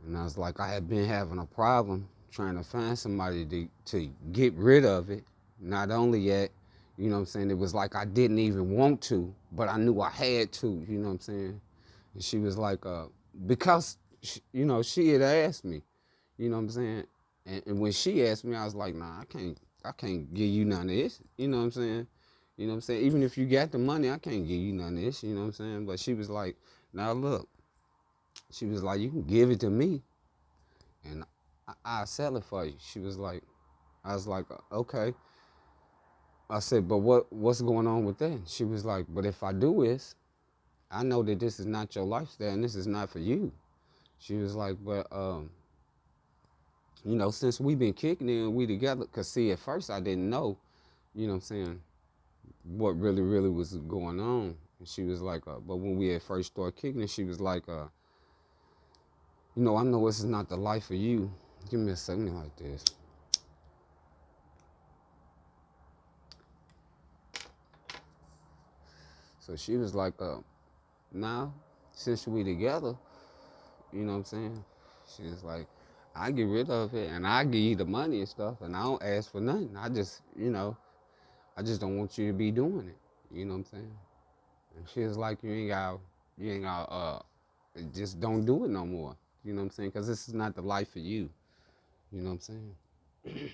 And I was like, I had been having a problem trying to find somebody to get rid of it. Not only yet, you know what I'm saying, it was like I didn't even want to, but I knew I had to, you know what I'm saying? And she was like, because, she had asked me, you know what I'm saying? And when she asked me, I was like, nah, I can't give you none of this, you know what I'm saying? You know what I'm saying? Even if you got the money, I can't give you none of this, you know what I'm saying? But she was like, now look, she was like, you can give it to me and I'll sell it for you. She was like, I was like, okay. I said, but what's going on with that? She was like, but if I do this, I know that this is not your lifestyle and this is not for you. She was like, but, since we've been kicking it and we together, because see, at first I didn't know, you know what I'm saying, what really, really was going on. And she was like, but when we had first started kicking it, she was like, I know this is not the life for you. Give me a second like this. So she was like, now, since we together, you know what I'm saying? She was like, I get rid of it and I give you the money and stuff and I don't ask for nothing. I just, I just don't want you to be doing it. You know what I'm saying? And she was like, you ain't got, just don't do it no more. You know what I'm saying? Because this is not the life for you. You know what I'm saying?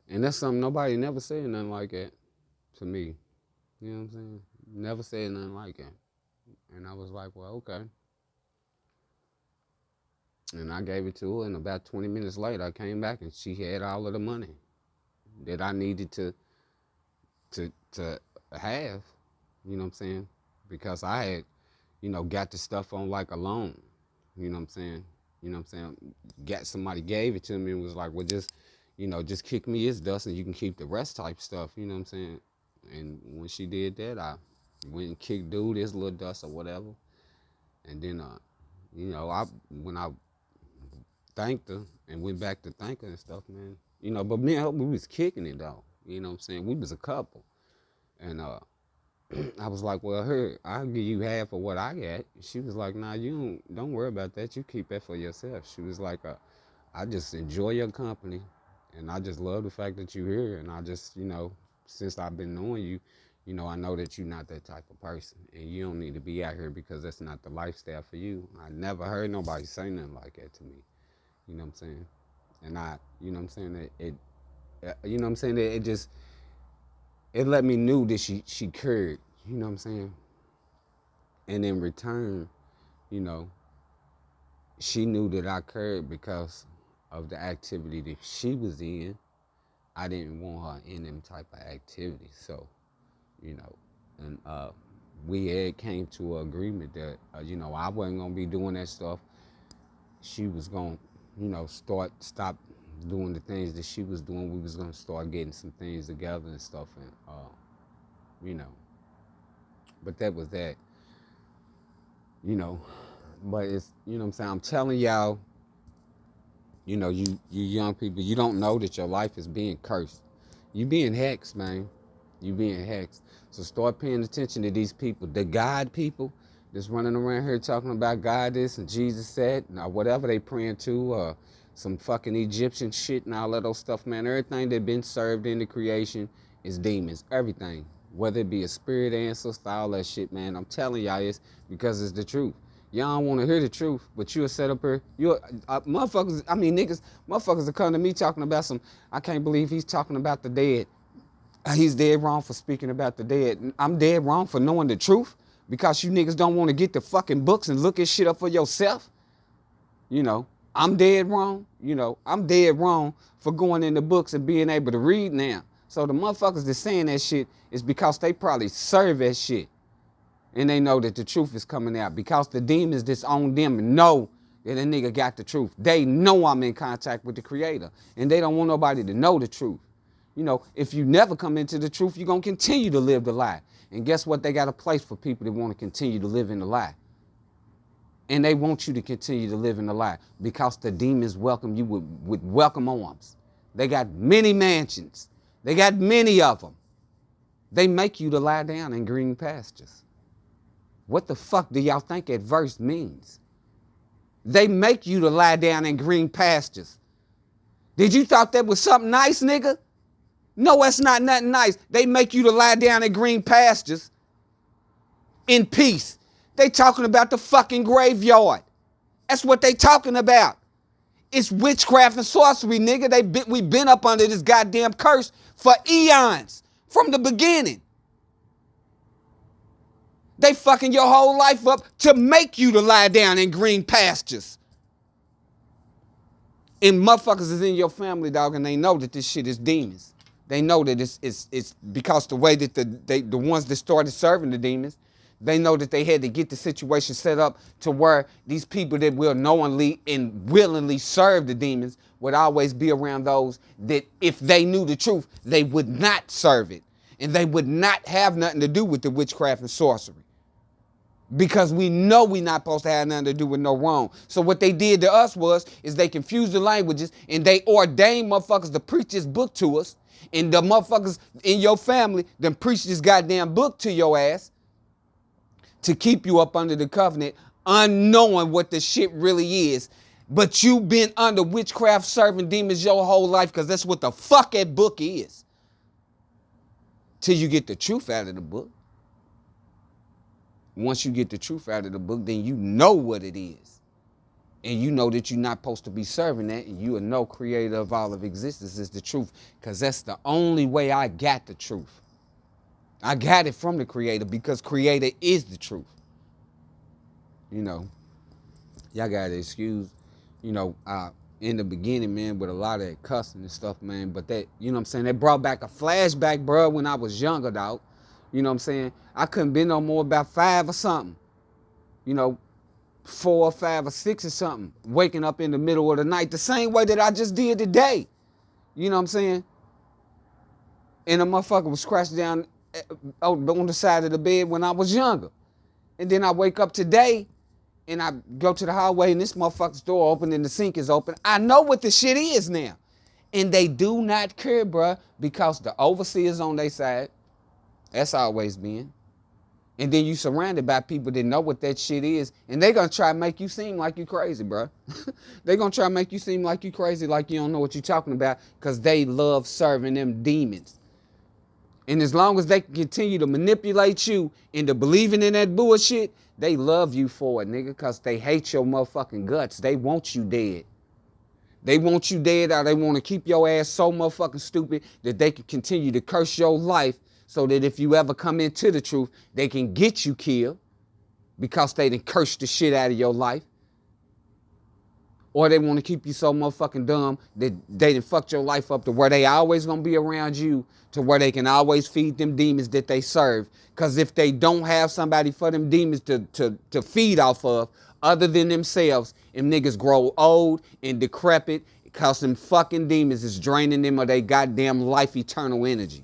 And that's something nobody never said nothing like that to me. You know what I'm saying? Never said nothing like that. And I was like, well, okay. And I gave it to her, and about 20 minutes later, I came back, and she had all of the money that I needed to have, you know what I'm saying? Because I had, got the stuff on like a loan, you know what I'm saying? Got somebody gave it to me and was like, well, just, just kick me his dust and you can keep the rest type stuff, you know what I'm saying? And when she did that, I went and kicked dude his little dust or whatever. And then, when I thanked her and went back to thank her and stuff, man, but me and her, we was kicking it though, you know what I'm saying? We was a couple. And I was like, well, here, I'll give you half of what I got. She was like, nah, you don't worry about that. You keep that for yourself. She was like, I just enjoy your company, and I just love the fact that you're here. And I just, since I've been knowing you, I know that you're not that type of person, and you don't need to be out here because that's not the lifestyle for you. I never heard nobody say nothing like that to me. You know what I'm saying? And you know what I'm saying? That it let me knew that she cared. You know what I'm saying? And in return, you know, she knew that I cared because of the activity that she was in. I didn't want her in them type of activities. So, and we had came to an agreement that, I wasn't going to be doing that stuff. She was going to, stop doing the things that she was doing. We was going to start getting some things together and stuff. And, but that was that, but it's, what I'm saying? I'm telling y'all, you young people, you don't know that your life is being cursed. You being hexed, man. You being hexed. So start paying attention to these people, the God people that's running around here talking about God this and Jesus said, or whatever they praying to, some fucking Egyptian shit and all that old stuff, man. Everything that been served in the creation is demons. Everything. Whether it be a spirit ancestor, all that shit, man. I'm telling y'all it's because it's the truth. Y'all don't want to hear the truth, but you'll set up here. Motherfuckers will come to me talking about some, I can't believe he's talking about the dead. He's dead wrong for speaking about the dead. I'm dead wrong for knowing the truth because you niggas don't want to get the fucking books and look at shit up for yourself. I'm dead wrong. I'm dead wrong for going in the books and being able to read now. So the motherfuckers that's saying that shit is because they probably serve that shit. And they know that the truth is coming out because the demons that's on them know that a nigga got the truth. They know I'm in contact with the creator and they don't want nobody to know the truth. If you never come into the truth, you're going to continue to live the lie. And guess what? They got a place for people that want to continue to live in the lie. And they want you to continue to live in the lie because the demons welcome you with welcome arms. They got many mansions. They got many of them. They make you to lie down in green pastures. What the fuck do y'all think that verse means? They make you to lie down in green pastures. Did you thought that was something nice, nigga? No, that's not nothing nice. They make you to lie down in green pastures in peace. They talking about the fucking graveyard. That's what they talking about. It's witchcraft and sorcery, nigga. We been up under this goddamn curse for eons from the beginning. They fucking your whole life up to make you to lie down in green pastures. And motherfuckers is in your family, dog, and they know that this shit is demons. They know that it's because the way that the ones that started serving the demons, they know that they had to get the situation set up to where these people that will knowingly and willingly serve the demons would always be around those that if they knew the truth, they would not serve it. And they would not have nothing to do with the witchcraft and sorcery. Because we know we're not supposed to have nothing to do with no wrong. So what they did to us is they confused the languages and they ordained motherfuckers to preach this book to us. And the motherfuckers in your family then preach this goddamn book to your ass to keep you up under the covenant, unknowing what the shit really is. But you been under witchcraft serving demons your whole life because that's what the fuck that book is. Till you get the truth out of the book. Once you get the truth out of the book, then you know what it is. And you know that you're not supposed to be serving that. And you are no creator of all of existence is the truth. Because that's the only way I got the truth. I got it from the creator because creator is the truth. Y'all got to excuse, in the beginning, man, with a lot of that cussing and stuff, man. But that, that brought back a flashback, bro, when I was younger, dog. You know what I'm saying? I couldn't be no more about 5 or something. 4 or 5 or 6 or something. Waking up in the middle of the night the same way that I just did today. You know what I'm saying? And a motherfucker was scratched down on the side of the bed when I was younger. And then I wake up today and I go to the hallway and this motherfucker's door open and the sink is open. I know what the shit is now. And they do not care, bruh, because the overseer's on their side. That's always been. And then you surrounded by people that know what that shit is, and they gonna try to make you seem like you crazy, bro. They gonna try to make you seem like you crazy, like you don't know what you're talking about, because they love serving them demons. And as long as they can continue to manipulate you into believing in that bullshit, they love you for it, nigga, because they hate your motherfucking guts. They want you dead. They want you dead, or they want to keep your ass so motherfucking stupid that they can continue to curse your life so that if you ever come into the truth, they can get you killed because they done cursed the shit out of your life. Or they want to keep you so motherfucking dumb that they done fucked your life up to where they always gonna be around you, to where they can always feed them demons that they serve. Because if they don't have somebody for them demons to feed off of, other than themselves, them niggas grow old and decrepit because them fucking demons is draining them of their goddamn life eternal energy.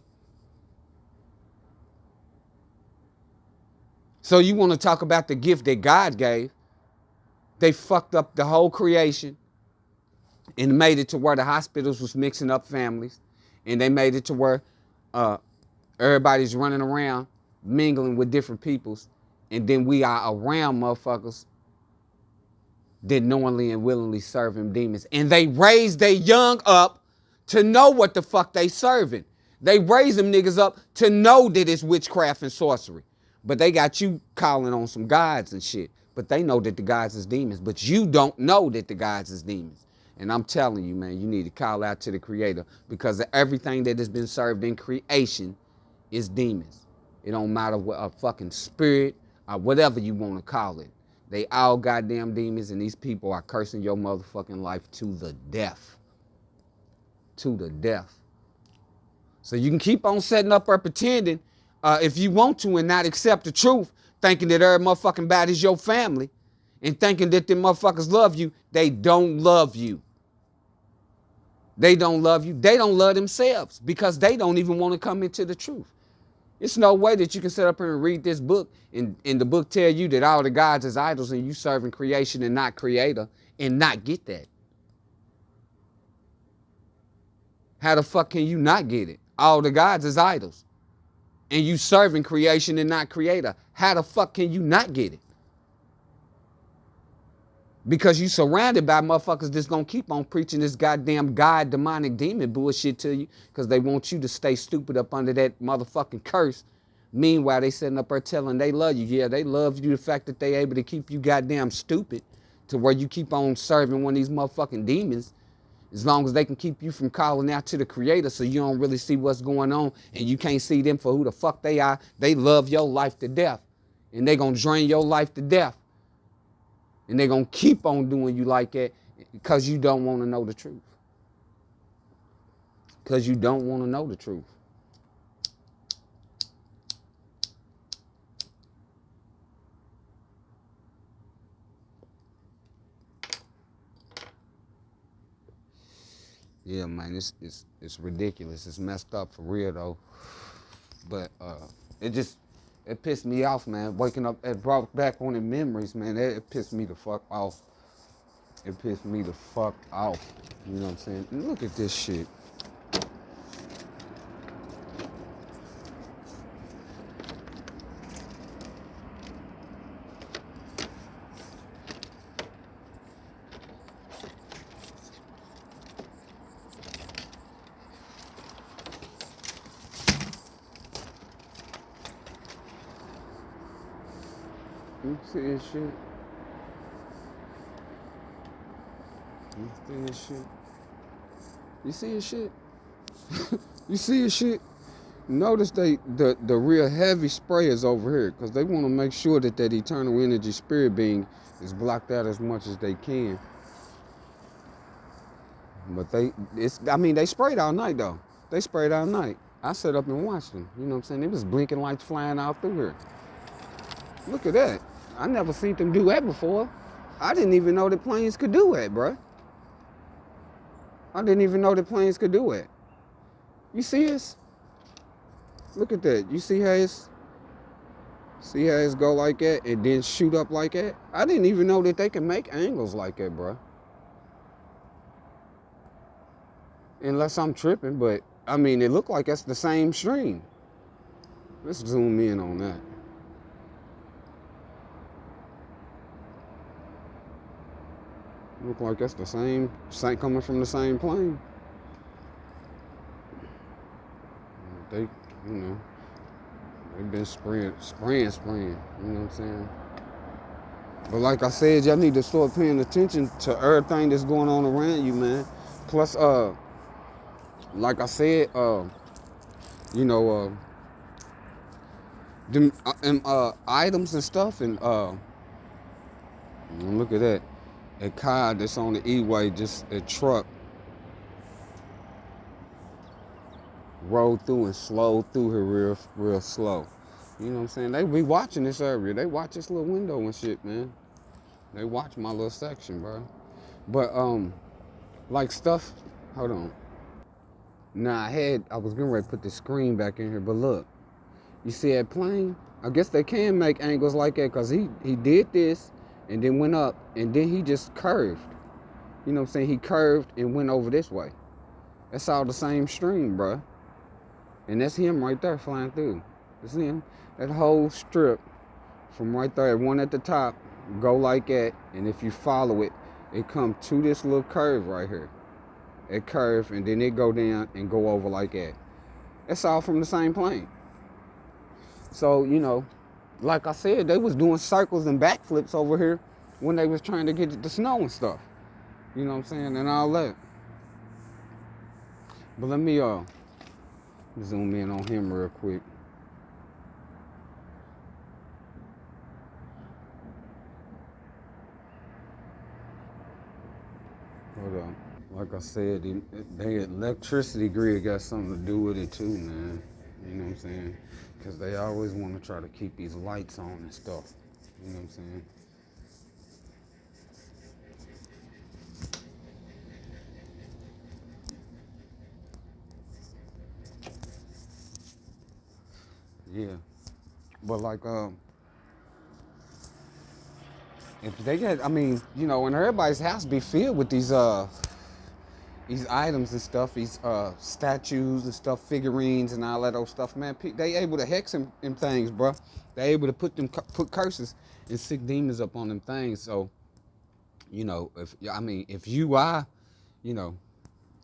So you want to talk about the gift that God gave? They fucked up the whole creation and made it to where the hospitals was mixing up families, and they made it to where everybody's running around mingling with different peoples, and then we are around motherfuckers that knowingly and willingly serve them demons. And they raise their young up to know what the fuck they serving. They raise them niggas up to know that it's witchcraft and sorcery. But they got you calling on some gods and shit. But they know that the gods is demons. But you don't know that the gods is demons. And I'm telling you, man, you need to call out to the Creator, because everything that has been served in creation is demons. It don't matter what a fucking spirit or whatever you want to call it. They all goddamn demons, and these people are cursing your motherfucking life to the death. To the death. So you can keep on setting up or pretending if you want to and not accept the truth, thinking that every motherfucking body's your family, and thinking that them motherfuckers love you. They don't love you. They don't love you. They don't love themselves because they don't even want to come into the truth. It's no way that you can sit up here and read this book and the book tell you that all the gods is idols and you serving creation and not creator and not get that. How the fuck can you not get it? All the gods is idols and you serving creation and not creator. How the fuck can you not get it? Because you surrounded by motherfuckers that's gonna keep on preaching this goddamn God demonic demon bullshit to you because they want you to stay stupid up under that motherfucking curse. Meanwhile, they sitting up there telling they love you. Yeah, they love you, the fact that they able to keep you goddamn stupid to where you keep on serving one of these motherfucking demons, as long as they can keep you from calling out to the Creator so you don't really see what's going on and you can't see them for who the fuck they are. They love your life to death and they gonna drain your life to death. And they're going to keep on doing you like that because you don't want to know the truth. Because you don't want to know the truth. Yeah, man, it's ridiculous. It's messed up for real, though. But it pissed me off, man. Waking up, it brought back on the memories, man. It pissed me the fuck off. It pissed me the fuck off. You know what I'm saying? Look at this shit. You see this shit? You see this shit? You see this shit? You see this shit? Notice the real heavy spray is over here because they want to make sure that that eternal energy spirit being is blocked out as much as they can. But they sprayed all night though. They sprayed all night. I sat up and watched them. You know what I'm saying? It was blinking lights flying out through here. Look at that. I never seen them do that before. I didn't even know that planes could do that, bro. I didn't even know that planes could do it. You see this? Look at that. You see how it's go like that and then shoot up like that? I didn't even know that they can make angles like that, bro. Unless I'm tripping, but I mean, it looked like that's the same stream. Let's zoom in on that. Look like that's the same coming from the same plane. They, you know, they've been spraying. You know what I'm saying? But like I said, y'all need to start paying attention to everything that's going on around you, man. Plus, like I said, you know, them items and stuff, and look at that. A car that's on the E-way, just a truck rolled through and slowed through here real slow. You know what I'm saying? They be watching this area. They watch this little window and shit, man. They watch my little section, bro. But like stuff. Hold on. Nah, I was getting ready to put the screen back in here, but look, you see that plane? I guess they can make angles like that because he did this and then went up and then he just curved. You know what I'm saying? He curved and went over this way. That's all the same stream, bro. And that's him right there flying through. You see him? That whole strip from right there, one at the top, go like that, and if you follow it, it come to this little curve right here. It curve and then it go down and go over like that. That's all from the same plane. So, you know, like I said, they was doing circles and backflips over here when they was trying to get the snow and stuff. You know what I'm saying? And all that. But let me zoom in on him real quick. Hold on. Like I said, the electricity grid got something to do with it too, man. You know what I'm saying? Because they always want to try to keep these lights on and stuff. You know what I'm saying? Yeah. But like, if they get, I mean, you know, and everybody's house be filled with these items and stuff, these statues and stuff, figurines and all that old stuff, man. They able to hex them things, bro. They able to put curses and sick demons up on them things. So, you know, if you are, you know,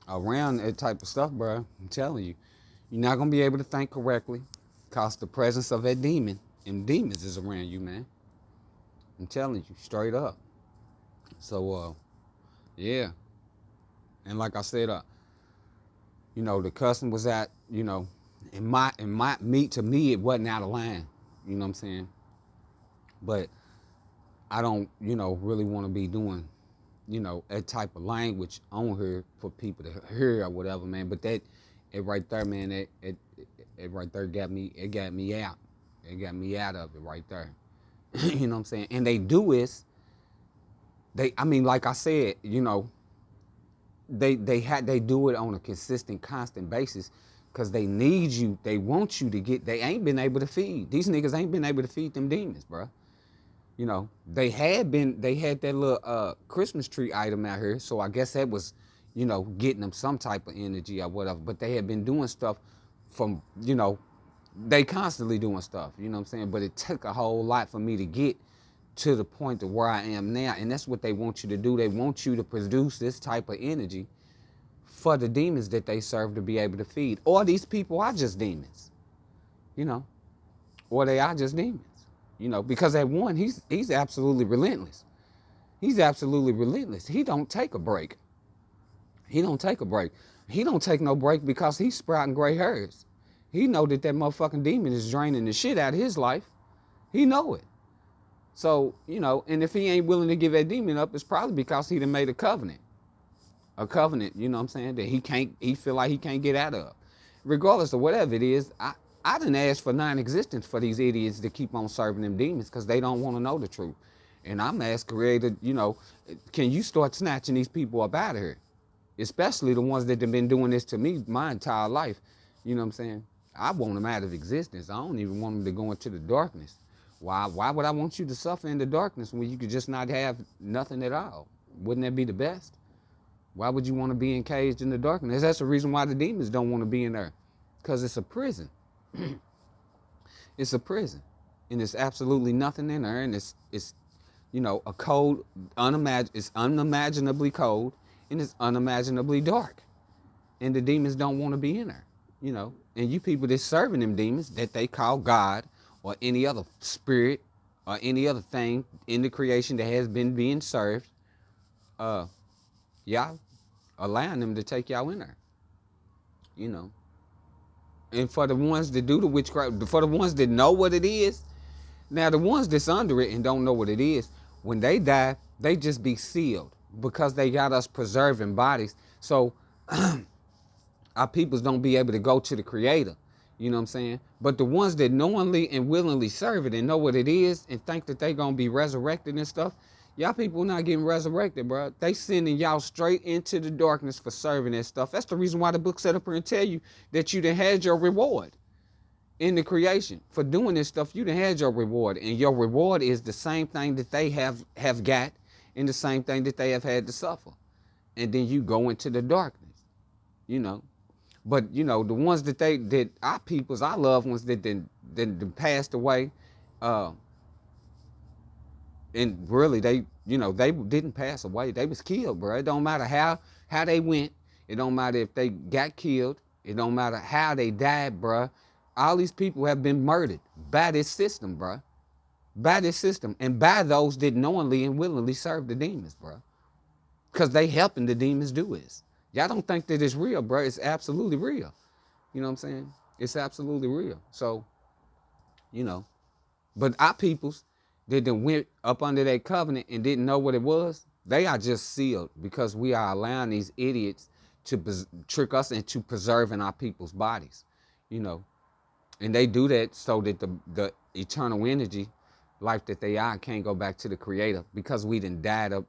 around that type of stuff, bro, I'm telling you, you're not gonna be able to think correctly, cause the presence of that demon and demons is around you, man. I'm telling you, straight up. So, yeah. And like I said, you know, the custom was at, you know, to me, it wasn't out of line. You know what I'm saying? But I don't, you know, really want to be doing, you know, that type of language on here for people to hear or whatever, man. But it right there, man, it right there got me out. It got me out of it right there. You know what I'm saying? And they do is, I mean, like I said, you know, they do it on a consistent, constant basis because they need you. They want you to get. They ain't been able to feed. These niggas ain't been able to feed them demons, bro. You know, they had that little Christmas tree item out here, so I guess that was, you know, getting them some type of energy or whatever. But they had been doing stuff from, you know, they constantly doing stuff, you know what I'm saying? But it took a whole lot for me to get to the point of where I am now. And that's what they want you to do. They want you to produce this type of energy for the demons that they serve to be able to feed. Or these people are just demons, you know, or they are just demons. You know, because at one, he's absolutely relentless. He's absolutely relentless. He don't take a break. He don't take a break. He don't take no break because he's sprouting gray hairs. He know that motherfucking demon is draining the shit out of his life. He know it. So, you know, and if he ain't willing to give that demon up, it's probably because he done made a covenant. A covenant, you know what I'm saying, that he feel like he can't get out of. Regardless of whatever it is, I didn't ask for non-existence for these idiots to keep on serving them demons because they don't want to know the truth. And I'm asking Creator, you know, can you start snatching these people up out of here? especially the ones that have been doing this to me my entire life. You know what I'm saying? I want them out of existence. I don't even want them to go into the darkness. Why would I want you to suffer in the darkness when you could just not have nothing at all? Wouldn't that be the best? Why would you want to be encaged in the darkness? That's the reason why the demons don't want to be in there. Because it's a prison. It's a prison. And there's absolutely nothing in there. And it's a cold, it's unimaginably cold, and it's unimaginably dark. And the demons don't want to be in there. And you people that's serving them demons that they call God or any other spirit or any other thing in the creation that has been being served, y'all allowing them to take y'all in there. And for the ones that do the witchcraft, for the ones that know what it is, now the ones that's under it and don't know what it is, when they die, they just be sealed because they got us preserving bodies. So our peoples don't be able to go to the creator. You know what I'm saying? But the ones that knowingly and willingly serve it and know what it is and think that they gonna be resurrected and stuff, y'all people not getting resurrected, bro. They sending y'all straight into the darkness for serving that stuff. That's the reason why the book set up here and tell you that you done had your reward in the creation. For doing this stuff, you done had your reward. And your reward is the same thing that they have got and the same thing that they have had to suffer. And then you go into the darkness, you know. But the ones that our peoples, our loved ones that then passed away, and really they didn't pass away. They was killed, bro. It don't matter how they went. It don't matter if they got killed. It don't matter how they died, bro. All these people have been murdered by this system, bro. By this system, and by those that knowingly and willingly serve the demons, bro. Because they helping the demons do this. Y'all don't think that it's real, bro. It's absolutely real. You know what I'm saying? It's absolutely real. So, but our peoples that then went up under that covenant and didn't know what it was, they are just sealed because we are allowing these idiots to trick us into preserving our people's bodies, And they do that so that the eternal energy life that they are can't go back to the creator because we done died up,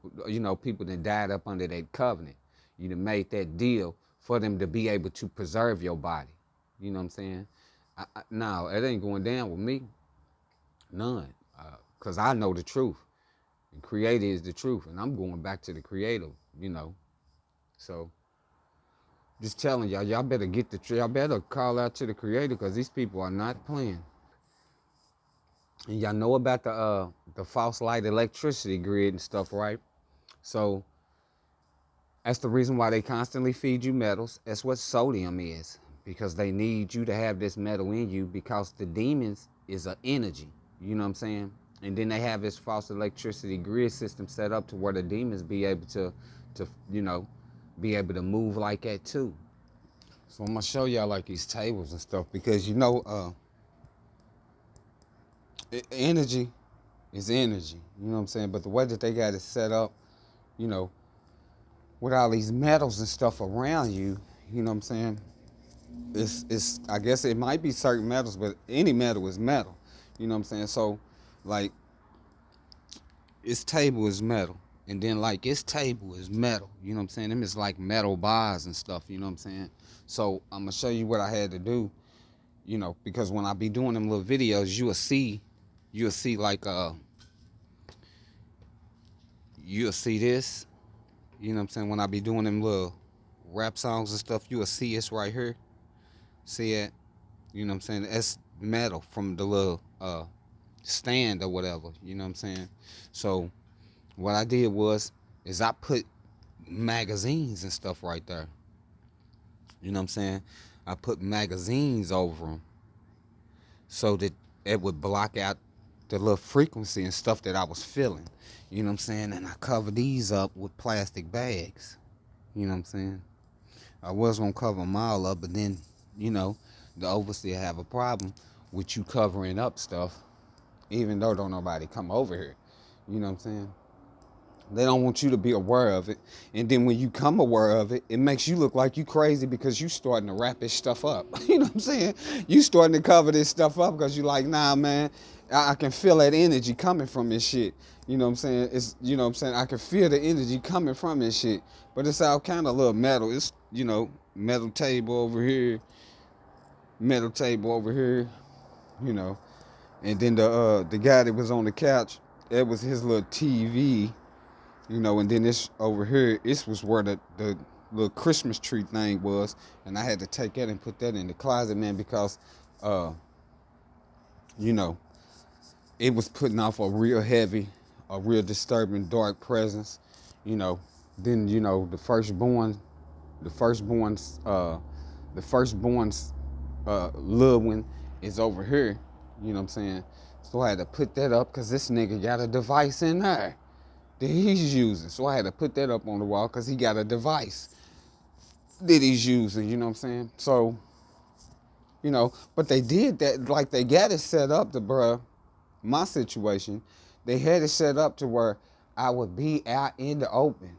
people done died up under that covenant. You done made that deal for them to be able to preserve your body. You know what I'm saying? No, it ain't going down with me. None. Because I know the truth. And creator is the truth. And I'm going back to the creator, So, just telling y'all better y'all better call out to the creator because these people are not playing. And y'all know about the false light electricity grid and stuff, right? So that's the reason why they constantly feed you metals. That's what sodium is, because they need you to have this metal in you because the demons is an energy. You know what I'm saying? And then they have this false electricity grid system set up to where the demons be able to be able to move like that too. So I'm gonna show y'all like these tables and stuff because energy is energy. You know what I'm saying? But the way that they got it set up, with all these metals and stuff around you, you know what I'm saying? It's I guess it might be certain metals, but any metal is metal. You know what I'm saying? So like its table is metal. And then like its table is metal. You know what I'm saying? Them is like metal bars and stuff, you know what I'm saying? So I'm gonna show you what I had to do, because when I be doing them little videos, you'll see like you'll see this. You know what I'm saying? When I be doing them little rap songs and stuff, you'll see it's right here. See it? You know what I'm saying? That's metal from the little stand or whatever. You know what I'm saying? So what I did is I put magazines and stuff right there. You know what I'm saying? I put magazines over them so that it would block out the little frequency and stuff that I was feeling. You know what I'm saying? And I cover these up with plastic bags. You know what I'm saying? I was going to cover them all up, but then, the overseer have a problem with you covering up stuff, even though don't nobody come over here. You know what I'm saying? They don't want you to be aware of it. And then when you come aware of it, it makes you look like you crazy because you starting to wrap this stuff up. You know what I'm saying? You starting to cover this stuff up because you like, nah, man, I can feel that energy coming from this shit. You know what I'm saying? It's, you know what I'm saying? I can feel the energy coming from this shit. But it's all kind of little metal. It's, you know, metal table over here, metal table over here, you know. And then the guy that was on the couch, that was his little TV. You know, and then this over here, this was where the little Christmas tree thing was, and I had to take that and put that in the closet, man, because, uh, you know, it was putting off a real heavy, a real disturbing, dark presence. You know, then you know the firstborn's, the firstborn's little one is over here. You know what I'm saying? So I had to put that up because this nigga got a device in there that he's using. So I had to put that up on the wall because he got a device that he's using, you know what I'm saying? So, you know, but they did that, like they got it set up to, bruh, my situation, they had it set up to where I would be out in the open,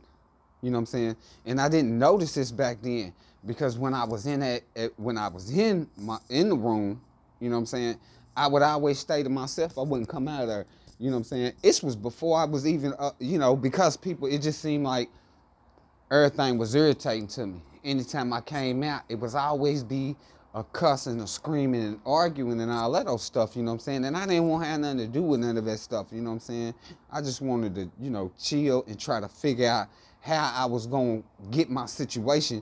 you know what I'm saying? And I didn't notice this back then because when I was in when I was in the room, you know what I'm saying, I would always stay to myself. I wouldn't come out of there. You know what I'm saying? This was before I was even, you know, because people, it just seemed like everything was irritating to me. Anytime I came out, it was always be a cussing, a screaming, and arguing, and all that old stuff, you know what I'm saying? And I didn't want to have nothing to do with none of that stuff, you know what I'm saying? I just wanted to, you know, chill and try to figure out how I was going to get my situation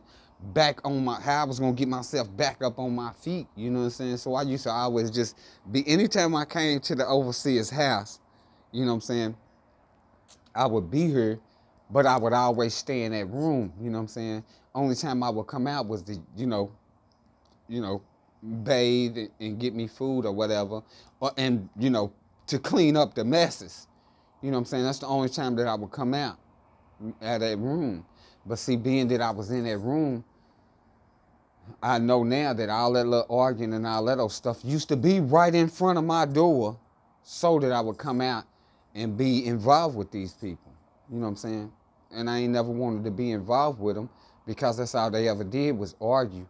back on how I was going to get myself back up on my feet, you know what I'm saying? So I used to always just be, anytime I came to the overseer's house, you know what I'm saying, I would be here, but I would always stay in that room, you know what I'm saying? Only time I would come out was to, you know, bathe and get me food or whatever, and, you know, to clean up the messes. You know what I'm saying? That's the only time that I would come out of that room. But see, being that I was in that room, I know now that all that little arguing and all that old stuff used to be right in front of my door so that I would come out and be involved with these people. You know what I'm saying? And I ain't never wanted to be involved with them because that's all they ever did was argue.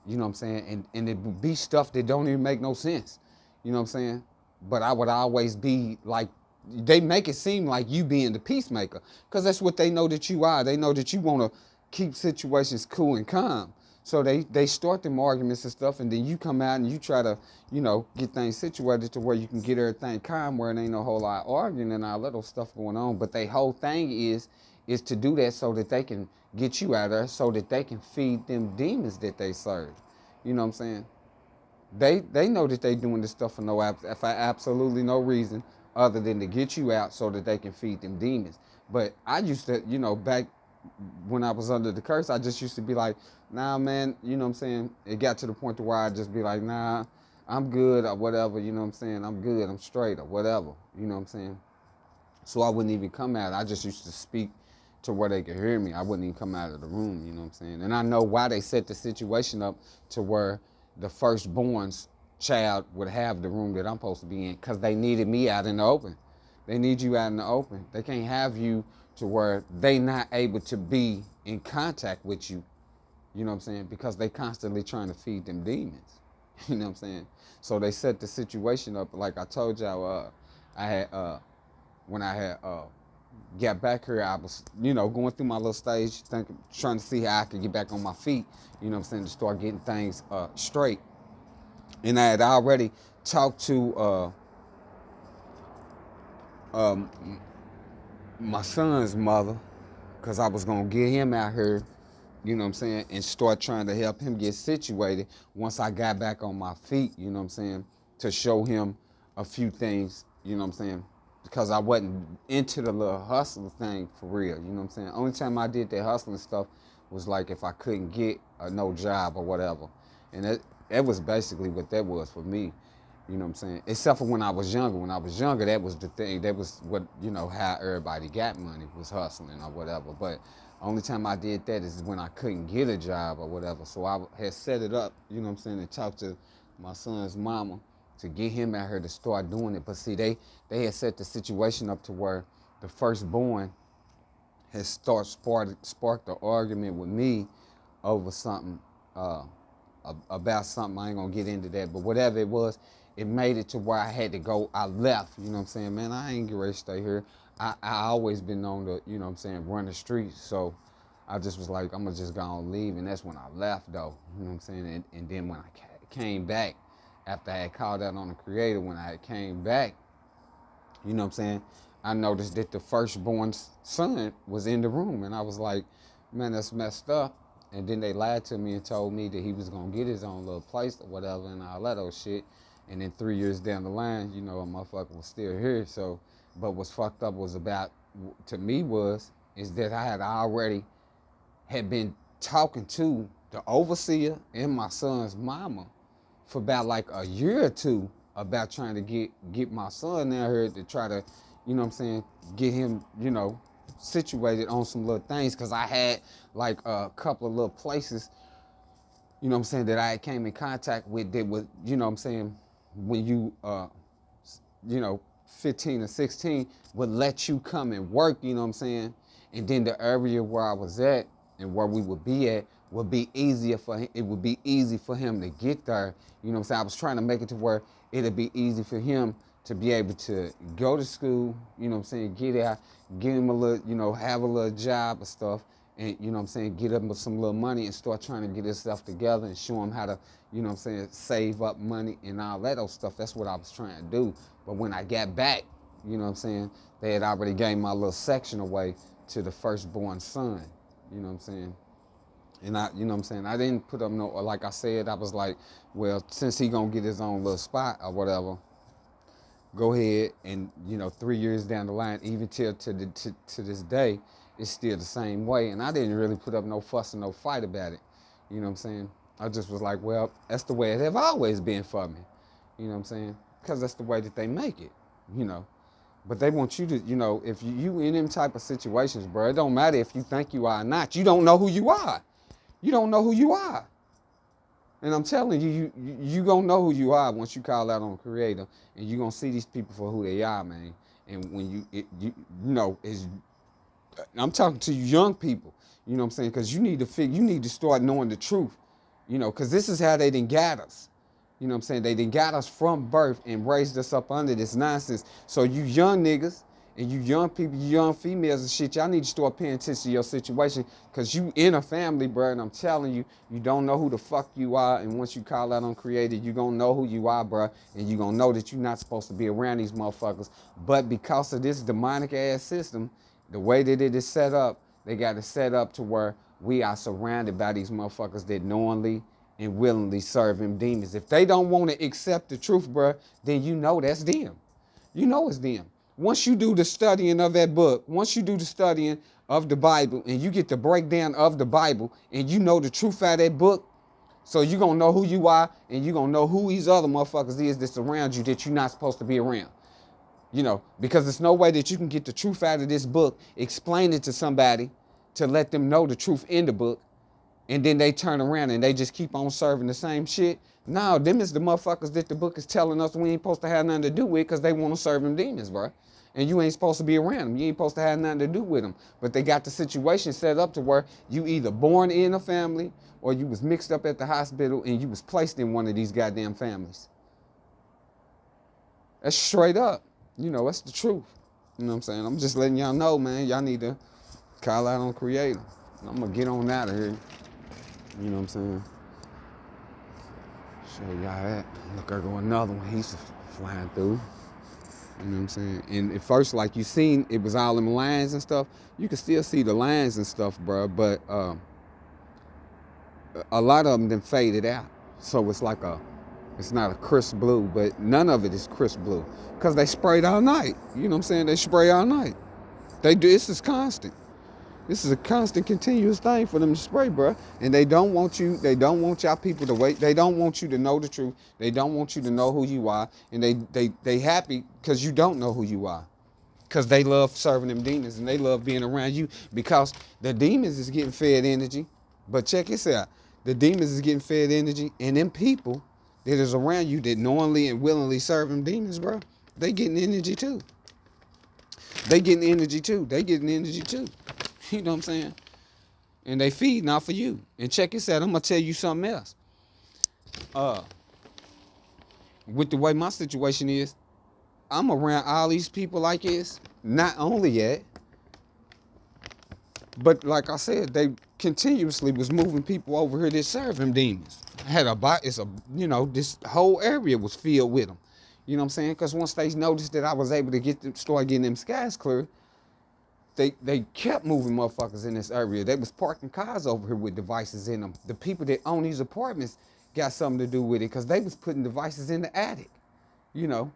You know what I'm saying? And it would be stuff that don't even make no sense. You know what I'm saying? But I would always be like, they make it seem like you being the peacemaker because that's what they know that you are. They know that you want to keep situations cool and calm. So they start them arguments and stuff, and then you come out and you try to, you know, get things situated to where you can get everything calm, where it ain't no whole lot of arguing and all little stuff going on. But their whole thing is to do that so that they can get you out of there, so that they can feed them demons that they serve. You know what I'm saying? They know that they doing this stuff for absolutely no reason other than to get you out so that they can feed them demons. But I used to, you know, back when I was under the curse, I just used to be like, nah, man, you know what I'm saying? It got to the point to where I'd just be like, nah, I'm good or whatever, you know what I'm saying? I'm good, I'm straight or whatever, you know what I'm saying? So I wouldn't even come out. I just used to speak to where they could hear me. I wouldn't even come out of the room, you know what I'm saying? And I know why they set the situation up to where the firstborn's child would have the room that I'm supposed to be in because they needed me out in the open. They need you out in the open. They can't have you to where they not able to be in contact with you, you know what I'm saying? Because they constantly trying to feed them demons. You know what I'm saying? So they set the situation up like I told y'all. I had when I had got back here, I was, you know, going through my little stage, trying to see how I could get back on my feet, you know what I'm saying, to start getting things straight. And I had already talked to um, my son's mother, because I was going to get him out here, you know what I'm saying, and start trying to help him get situated once I got back on my feet, you know what I'm saying, to show him a few things, you know what I'm saying, because I wasn't into the little hustler thing for real, you know what I'm saying. Only time I did that hustling stuff was like if I couldn't get no job or whatever. And that was basically what that was for me. You know what I'm saying? Except for when I was younger. When I was younger, that was the thing. That was what, you know, how everybody got money, was hustling or whatever. But only time I did that is when I couldn't get a job or whatever. So I had set it up, you know what I'm saying, and talked to my son's mama to get him out here to start doing it. But see, they had set the situation up to where the firstborn has sparked an argument with me over something, about something. I ain't gonna get into that, but whatever it was, it made it to where I had to go. I left, you know what I'm saying? Man, I ain't get ready to stay here. I always been known to, you know what I'm saying, run the streets. So I just was like, I'm gonna just go and leave. And that's when I left, though, you know what I'm saying? And then when I came back, after I had called out on the Creator, when I came back, you know what I'm saying, I noticed that the firstborn son was in the room. And I was like, man, that's messed up. And then they lied to me and told me that he was gonna get his own little place or whatever and all that old shit. And then 3 years down the line, you know, a motherfucker was still here. So, but what's fucked up was about, to me is that I had been talking to the overseer and my son's mama for about like a year or two about trying to get my son down here to try to, you know what I'm saying, get him, you know, situated on some little things. Cause I had like a couple of little places, you know what I'm saying, that I came in contact with that was, you know what I'm saying, when you know, 15 or 16 would let you come and work, you know what I'm saying? And then the area where I was at and where we would be at would be easier for him. It would be easy for him to get there. You know what I'm saying? I was trying to make it to where it'd be easy for him to be able to go to school, you know what I'm saying, get out, get him a little, you know, have a little job and stuff, and, you know what I'm saying, get him some little money and start trying to get himself together and show him how to, you know what I'm saying, save up money and all that old stuff. That's what I was trying to do. But when I got back, you know what I'm saying, they had already gave my little section away to the firstborn son, you know what I'm saying? And I, you know what I'm saying, I didn't put up no, like I said, I was like, well, since he gonna get his own little spot or whatever, go ahead and, you know, 3 years down the line, even till to this day, it's still the same way. And I didn't really put up no fuss and no fight about it. You know what I'm saying? I just was like, well, that's the way it have always been for me. You know what I'm saying? Because that's the way that they make it, you know. But they want you to, you know, if you in them type of situations, bro, it don't matter if you think you are or not. You don't know who you are. You don't know who you are. And I'm telling you, you gonna know who you are once you call out on the Creator, and you gonna see these people for who they are, man. And when you know, I'm talking to you young people, you know what I'm saying? Because you need to start knowing the truth, you know, because this is how they done got us. You know what I'm saying? They done got us from birth and raised us up under this nonsense. So you young niggas and you young people, you young females and shit, y'all need to start paying attention to your situation, because you in a family, bro, and I'm telling you, you don't know who the fuck you are, and once you call out on Creator, you gonna know who you are, bro, and you gonna know that you're not supposed to be around these motherfuckers. But because of this demonic ass system, the way that it is set up, they got it set up to where we are surrounded by these motherfuckers that knowingly and willingly serve them demons. If they don't want to accept the truth, bro, then you know that's them. You know it's them. Once you do the studying of that book, once you do the studying of the Bible, and you get the breakdown of the Bible, and you know the truth out of that book, so you're going to know who you are, and you're going to know who these other motherfuckers is that's around you that you're not supposed to be around. You know, because there's no way that you can get the truth out of this book, explain it to somebody to let them know the truth in the book, and then they turn around and they just keep on serving the same shit. No, them is the motherfuckers that the book is telling us we ain't supposed to have nothing to do with, because they want to serve them demons, bro. And you ain't supposed to be around them. You ain't supposed to have nothing to do with them. But they got the situation set up to where you either born in a family or you was mixed up at the hospital and you was placed in one of these goddamn families. That's straight up. You know, that's the truth. You know what I'm saying? I'm just letting y'all know, man. Y'all need to call out on Creator. I'm going to get on out of here. You know what I'm saying? Show y'all that. Look, there go another one. He's flying through. You know what I'm saying? And at first, like you seen, it was all them lines and stuff. You can still see the lines and stuff, bro. But a lot of them then faded out. So it's not a crisp blue, but none of it is crisp blue. Because they sprayed all night. You know what I'm saying? They spray all night. They do. This is constant. This is a constant, continuous thing for them to spray, bro. And they don't want y'all people to wait. They don't want you to know the truth. They don't want you to know who you are. And they happy because you don't know who you are. Because they love serving them demons and they love being around you, because the demons is getting fed energy. But check this out. The demons is getting fed energy, and them people that is around you that knowingly and willingly serve them demons, bro, they getting energy too. They getting energy too. They getting energy too. You know what I'm saying? And they feeding off of you. And check this out, I'm gonna tell you something else. Uh, with the way my situation is, I'm around all these people like this. Not only yet, but like I said, they continuously was moving people over here that serve them demons. I had it's a, this whole area was filled with them. You know what I'm saying? Because once they noticed that I was able to start getting them skies clear, they kept moving motherfuckers in this area. They was parking cars over here with devices in them. The people that own these apartments got something to do with it because they was putting devices in the attic. You know,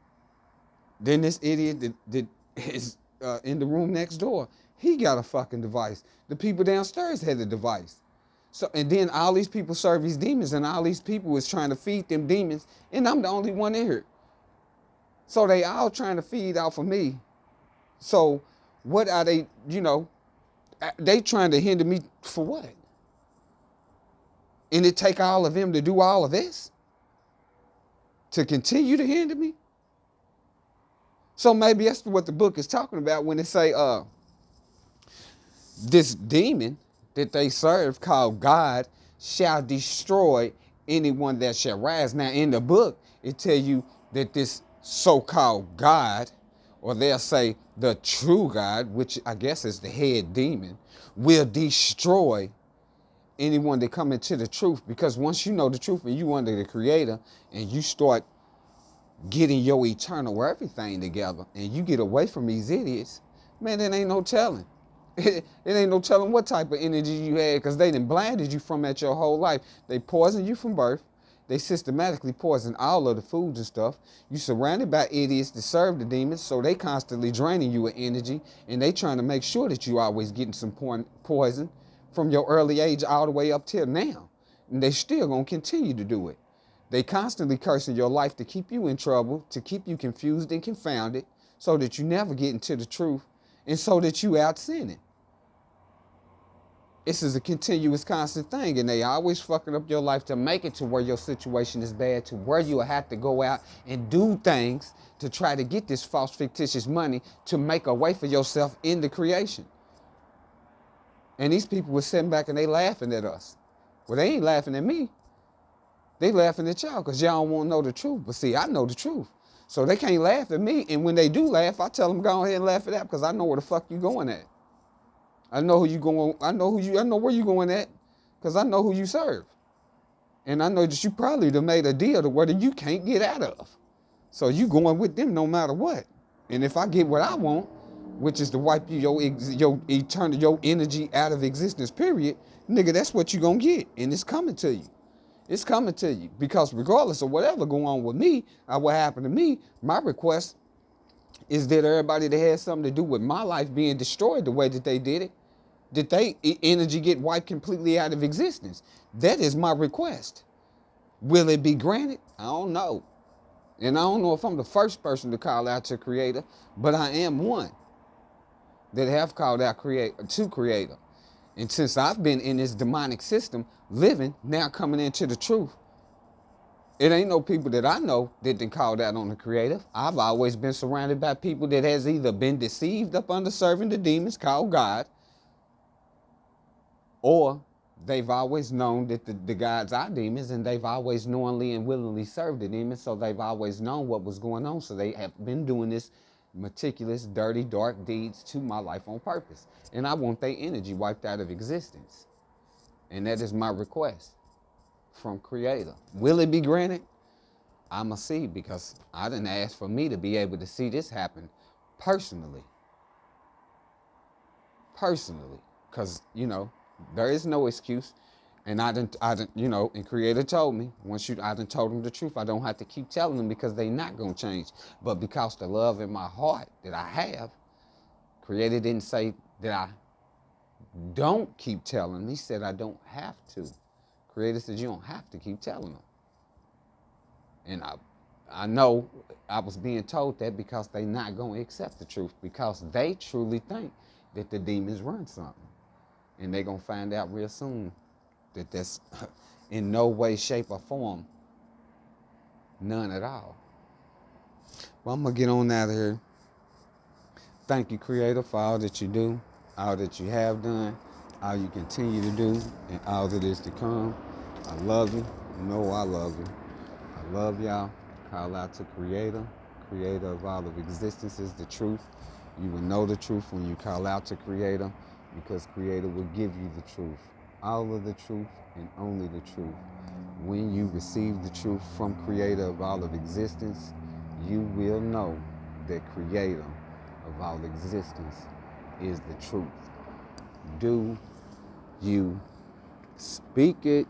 then this idiot that is in the room next door, he got a fucking device. The people downstairs had a device. So, and then all these people serve these demons, and all these people is trying to feed them demons, and I'm the only one in here. So they all trying to feed off of me. So what are they, they trying to hinder me for what? And it take all of them to do all of this? To continue to hinder me? So maybe that's what the book is talking about when they say this demon that they serve called God shall destroy anyone that shall rise. Now in the book, it tell you that this so-called God, or they'll say the true God, which I guess is the head demon, will destroy anyone that come into the truth. Because once you know the truth and you under the creator and you start getting your eternal everything together and you get away from these idiots, man, it ain't no telling. It ain't no telling what type of energy you had because they done blinded you from that your whole life. They poisoned you from birth. They systematically poison all of the foods and stuff. You surrounded by idiots that serve the demons, so they constantly draining you with energy, and they trying to make sure that you always getting some poison from your early age all the way up till now. And they still gonna continue to do it. They constantly cursing your life to keep you in trouble, to keep you confused and confounded, so that you never get into the truth, and so that you out sinning. This is a continuous constant thing, and they always fucking up your life to make it to where your situation is bad, to where you have to go out and do things to try to get this false fictitious money to make a way for yourself in the creation. And these people were sitting back and they laughing at us. Well, they ain't laughing at me. They laughing at y'all because y'all don't want to know the truth. But see, I know the truth. So they can't laugh at me. And when they do laugh, I tell them go ahead and laugh it out because I know where the fuck you going at. I know who you going. I know where you going at, because I know who you serve, and I know that you probably done made a deal to where you can't get out of. So you going with them no matter what. And if I get what I want, which is to wipe your eternal your energy out of existence, period, nigga, that's what you gonna get, and it's coming to you. It's coming to you because regardless of whatever going on with me or what happened to me, my request is that everybody that has something to do with my life being destroyed the way that they did it, that they energy get wiped completely out of existence. That is my request. Will it be granted? I don't know. And I don't know if I'm the first person to call out to Creator, but I am one that have called out to Creator. And since I've been in this demonic system, living, now coming into the truth, it ain't no people that I know that done called out on the Creator. I've always been surrounded by people that has either been deceived up under serving the demons called God, or they've always known that the gods are demons, and they've always knowingly and willingly served the demons, so they've always known what was going on. So they have been doing this meticulous, dirty, dark deeds to my life on purpose. And I want their energy wiped out of existence. And that is my request from Creator. Will it be granted? I'ma see, because I didn't ask for me to be able to see this happen personally. Because, there is no excuse. And I didn't, and Creator told me, I done told them the truth, I don't have to keep telling them because they not going to change. But because the love in my heart that I have, Creator didn't say that I don't keep telling them. He said I don't have to. Creator said you don't have to keep telling them. And I know I was being told that because they not going to accept the truth, because they truly think that the demons run something. And they're going to find out real soon that that's in no way, shape, or form, none at all. Well, I'm going to get on out of here. Thank you, Creator, for all that you do. all that you have done, all you continue to do, and all that is to come. I love you. You know I love you. I love y'all. Call out to Creator. Creator of all of existence is the truth. You will know the truth when you call out to Creator, because Creator will give you the truth. All of the truth and only the truth. When you receive the truth from Creator of all of existence, you will know that Creator of all existence is the truth. Do you speak it?